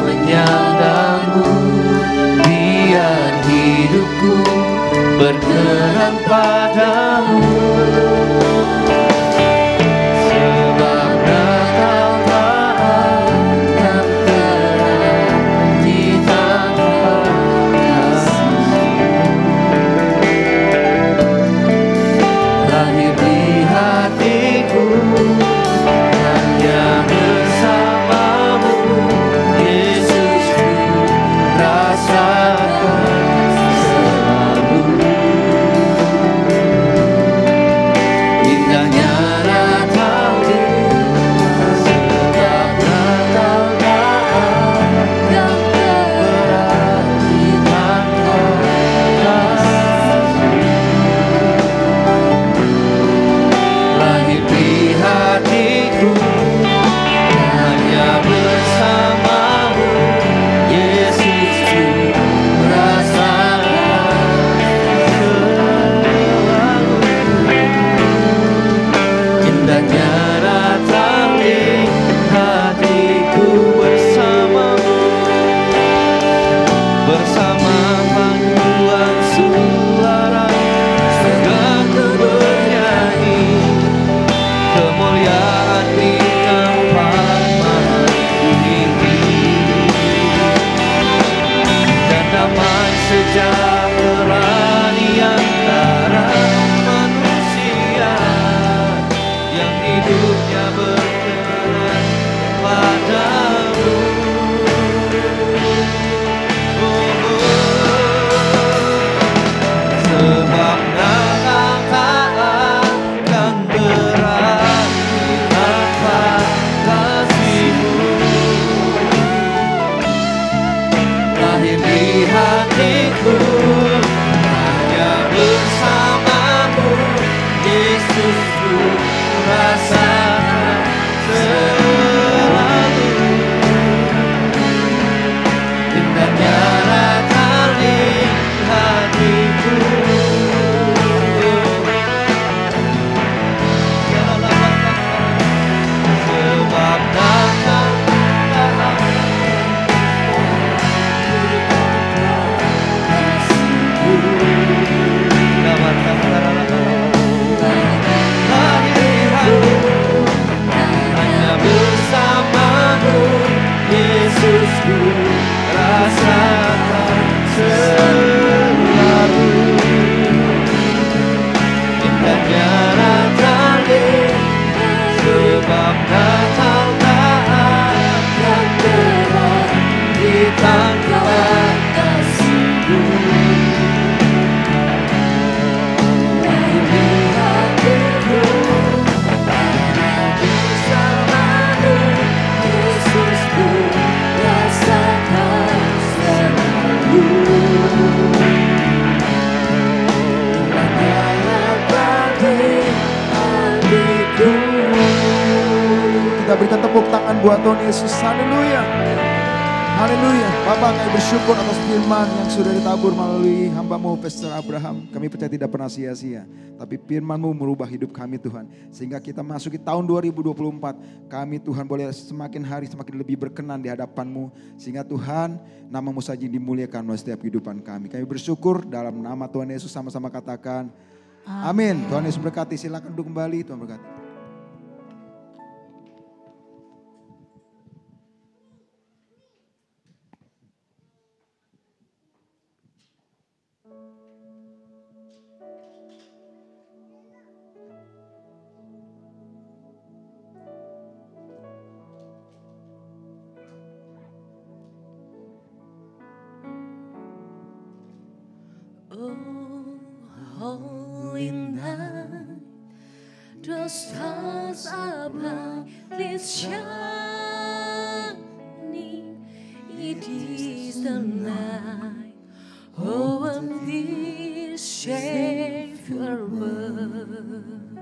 menyandangmu, biar hidupku berkenan padamu, sebab Natal tak akan berarti tanpa kasih-Mu. Lahir di hatiku hanya bersama-Mu, Yesusku rasakan selalu. Indahnya Natali, sebab Natal tak akan berarti tanpa kasih-Mu. Lahir di hatiku hanya bersama-Mu, Yesusku rasakan selalu. Indahnya Natali, hatiku bersama-Mu, bersama panggilan suara surgaku bernyanyi, kemuliaan di tempat maha tinggi, dan damai sejahtera di antara manusia yang hidupnya berkenan padamu. Sebab Natal tak akan berarti tanpa kasih-Mu. Lahir di hatiku hanya bersama-Mu, Yesusku rasakan selalu. Kita berikan tepuk tangan buat Tuhan Yesus. Haleluya. Haleluya. Bapak, kami bersyukur atas firman yang sudah ditabur melalui hamba-Mu Pastor Abraham. Kami percaya tidak pernah sia-sia. Tapi firman-Mu merubah hidup kami Tuhan. Sehingga kita masuki tahun 2024. Kami Tuhan boleh semakin hari semakin lebih berkenan di hadapan-Mu. Sehingga Tuhan, nama-Mu saja dimuliakan melalui setiap kehidupan kami. Kami bersyukur dalam nama Tuhan Yesus, sama-sama katakan amin. Tuhan Yesus berkati. Silakan duduk kembali. Tuhan berkati. Holy night, the stars are brightly shining. It is the night when the Savior birth.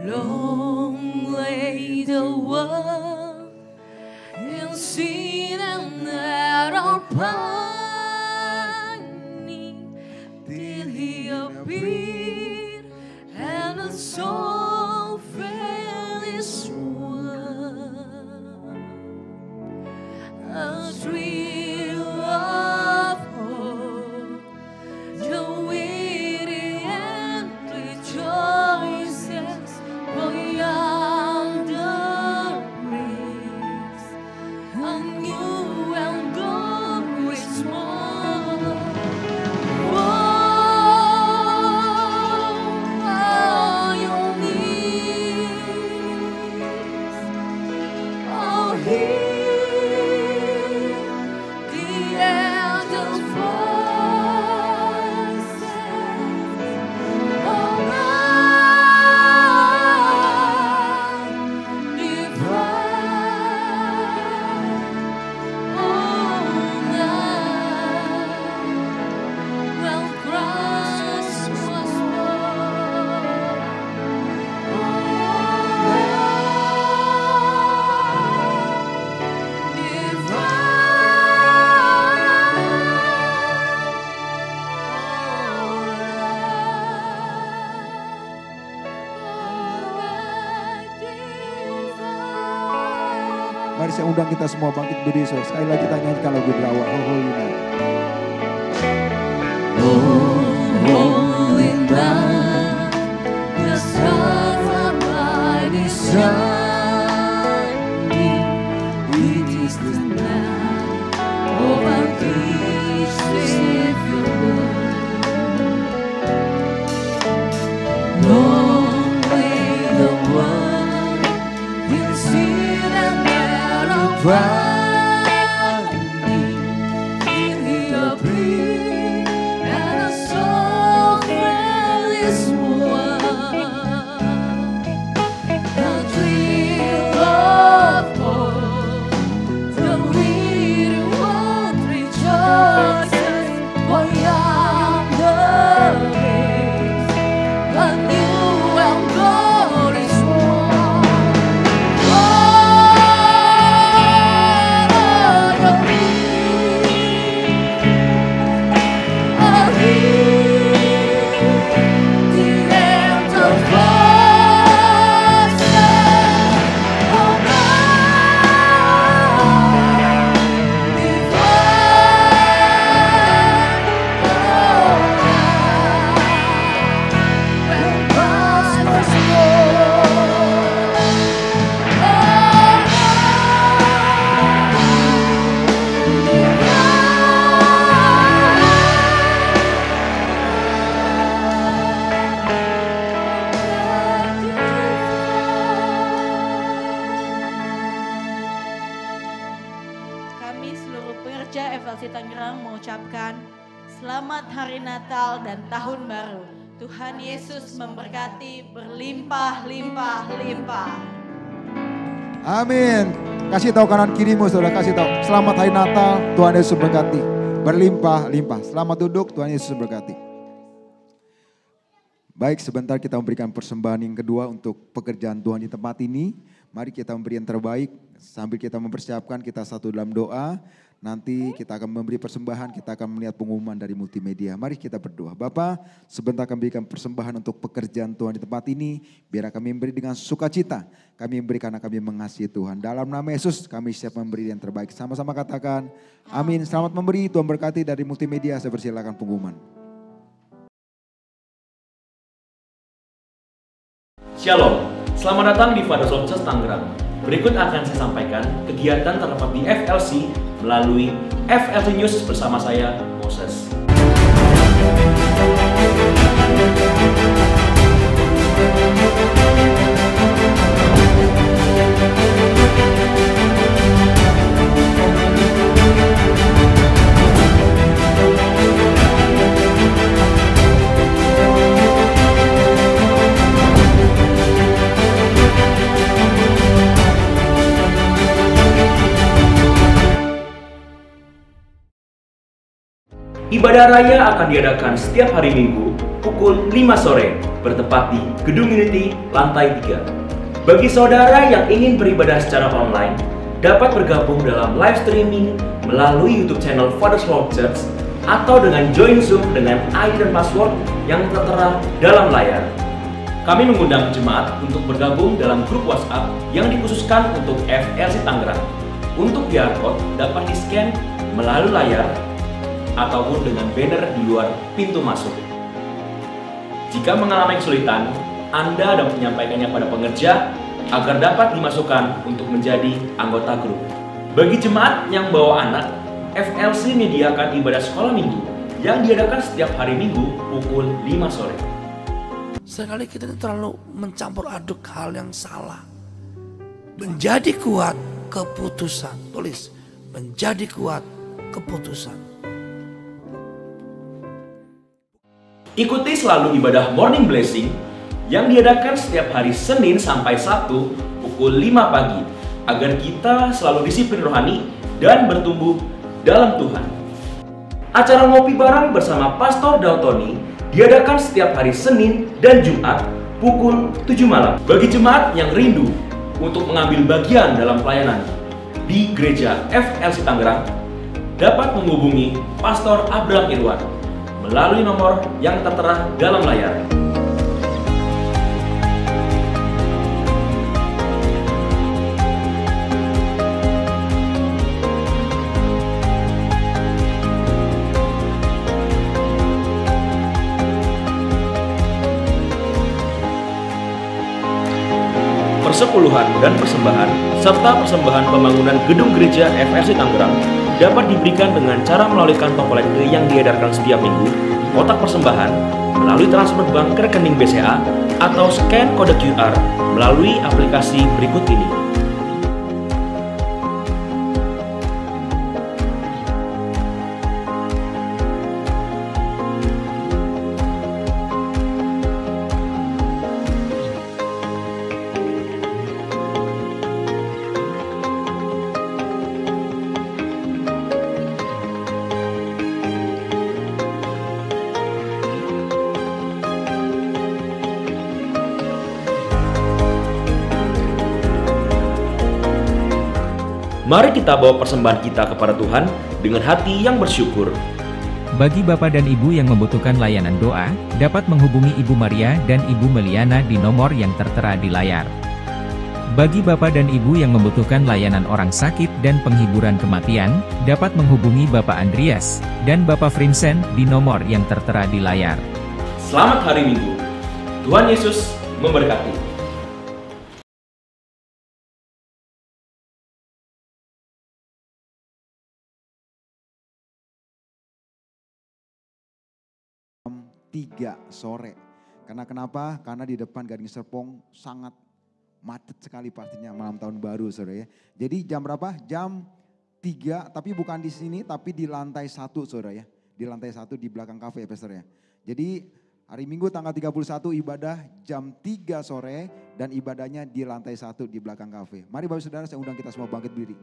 Long lay the world in sin and error pining, till He appeared and the soul felt His word. A thrill of hope, the weary and rejoices beyond the race. A new and glorious morn. Oh, your knees. Oh, hear the angels' voices. Oh, God, divine. Oh, night, when Christ was born. Mari saya undang kita semua bangkit berdiri. Sekali lagi kita nyanyikan lagu berawal. Oh, Holy Night. Holy night, the stars are brightly shining. It is the night of our dear Savior. Long lay the world in sin and error pining, till He appeared and a soul felt His word. The thrill of hope, the weary world rejoices beyond the race. A new and glorious morn. Oh, your knees. Oh, hear the angels' voices. Oh, God, divine. Oh, when Christ was born. Kami seluruh pekerja FLC Tangerang mengucapkan Selamat Hari Natal dan Tahun Baru. Tuhan Yesus memberkati berlimpah-limpah-limpah. Amin. Kasih tahu kanan kirimu, saudara, kasih tahu. Selamat Hari Natal, Tuhan Yesus berkati. Berlimpah-limpah. Selamat duduk, Tuhan Yesus berkati. Baik, sebentar kita memberikan persembahan yang kedua untuk pekerjaan Tuhan di tempat ini. Mari kita memberi yang terbaik sambil kita mempersiapkan, kita satu dalam doa. Nanti kita akan memberi persembahan, kita akan melihat pengumuman dari multimedia. Mari kita berdoa. Bapa, sebentar kami berikan persembahan untuk pekerjaan Tuhan di tempat ini. Biar kami memberi dengan sukacita. Kami memberi karena kami mengasihi Tuhan. Dalam nama Yesus kami siap memberi yang terbaik. Sama-sama katakan amin. Selamat memberi, Tuhan berkati. Dari multimedia saya persilakan pengumuman. Shalom, selamat datang di Father's Love Church Tangerang. Berikut akan saya sampaikan kegiatan terdapat di FLC melalui FLC News bersama saya, Moses. Ibadah raya akan diadakan setiap hari Minggu pukul 5 sore bertempat di Gedung Unity lantai 3. Bagi saudara yang ingin beribadah secara online, dapat bergabung dalam live streaming melalui YouTube channel Father's Love Church atau dengan join Zoom dengan ID dan password yang tertera dalam layar. Kami mengundang jemaat untuk bergabung dalam grup WhatsApp yang dikhususkan untuk FLC Tangerang. Untuk QR code dapat di-scan melalui layar ataupun dengan banner di luar pintu masuk. Jika mengalami kesulitan, Anda dapat menyampaikannya pada pengerja agar dapat dimasukkan untuk menjadi anggota grup. Bagi jemaat yang bawa anak, FLC menyediakan ibadah sekolah minggu yang diadakan setiap hari Minggu pukul 5 sore. Sekali kita terlalu mencampur aduk hal yang salah. Menjadi kuat keputusan. Tulis, menjadi kuat keputusan. Ikuti selalu ibadah Morning Blessing yang diadakan setiap hari Senin sampai Sabtu pukul 5 pagi agar kita selalu disiplin rohani dan bertumbuh dalam Tuhan. Acara ngopi bareng bersama Pastor Dautoni diadakan setiap hari Senin dan Jumat pukul 7 malam. Bagi jemaat yang rindu untuk mengambil bagian dalam pelayanan di Gereja FLC Tangerang, dapat menghubungi Pastor Abraham Irwan melalui nomor yang tertera dalam layar. Persepuluhan dan persembahan serta persembahan pembangunan gedung gereja FLC Tangerang dapat diberikan dengan cara melalui kantong kolektif yang diedarkan setiap minggu, kotak persembahan, melalui transfer bank ke rekening BCA, atau scan kode QR melalui aplikasi berikut ini. Mari kita bawa persembahan kita kepada Tuhan dengan hati yang bersyukur. Bagi Bapak dan Ibu yang membutuhkan layanan doa, dapat menghubungi Ibu Maria dan Ibu Meliana di nomor yang tertera di layar. Bagi Bapak dan Ibu yang membutuhkan layanan orang sakit dan penghiburan kematian, dapat menghubungi Bapak Andreas dan Bapak Vincent di nomor yang tertera di layar. Selamat hari Minggu. Tuhan Yesus memberkati. Jam 3 sore. Karena kenapa? Karena di depan Gading Serpong sangat macet sekali pastinya malam tahun baru, saudara ya. Jadi jam berapa? Jam 3, tapi bukan di sini, tapi di lantai 1, saudara ya. Di lantai 1 di belakang kafe ya, Pastor ya. Jadi hari Minggu tanggal 31 ibadah jam 3 sore dan ibadahnya di lantai 1 di belakang kafe. Mari Bapak Saudara, saya undang kita semua bangkit berdiri.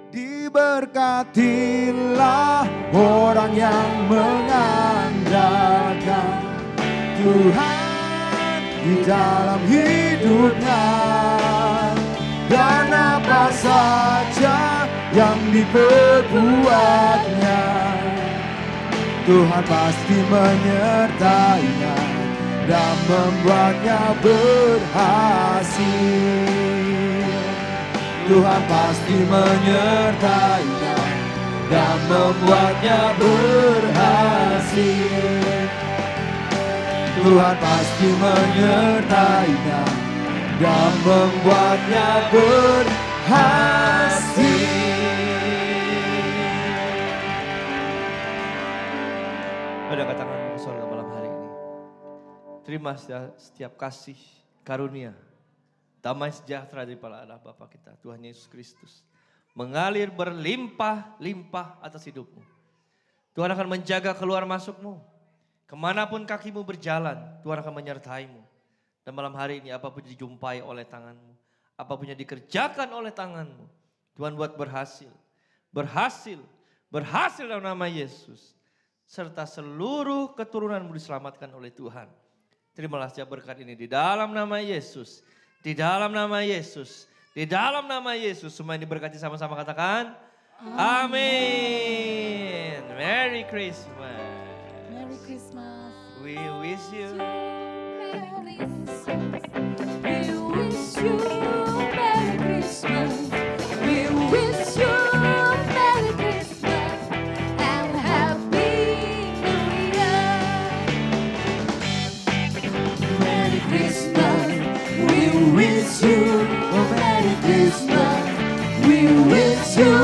Diberkatilah orang yang mengandalkan Tuhan di dalam hidupnya, dan apa saja yang diperbuatnya, Tuhan pasti menyertainya dan membuatnya berhasil. Tuhan pasti menyertainya dan membuatnya berhasil. Tuhan pasti menyertainya dan membuatnya berhasil. Angkat tanganmu ke surga malam hari ini. Terima setiap kasih, karunia, damai sejahtera daripada Allah Bapa kita, Tuhan Yesus Kristus, mengalir berlimpah-limpah atas hidupmu. Tuhan akan menjaga keluar masukmu. Kemanapun kakimu berjalan, Tuhan akan menyertaimu. Dan malam hari ini apapun dijumpai oleh tanganmu, apapun yang dikerjakan oleh tanganmu, Tuhan buat berhasil. Berhasil, berhasil dalam nama Yesus. Serta seluruh keturunanmu diselamatkan oleh Tuhan. Terimalah setiap berkat ini di dalam nama Yesus. Di dalam nama Yesus. Di dalam nama Yesus. Semua yang diberkati sama-sama katakan. Amin. Merry Christmas. Merry Christmas. We wish you. Merry Christmas. We wish you Merry Christmas. We wish you Merry Christmas and Happy New Year. Merry Christmas. We wish you Merry Christmas. We wish you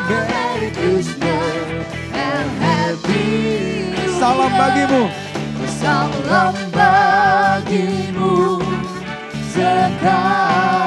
Merry Christmas and Happy New Year. Salam bagimu. Salam bagimu sekarang.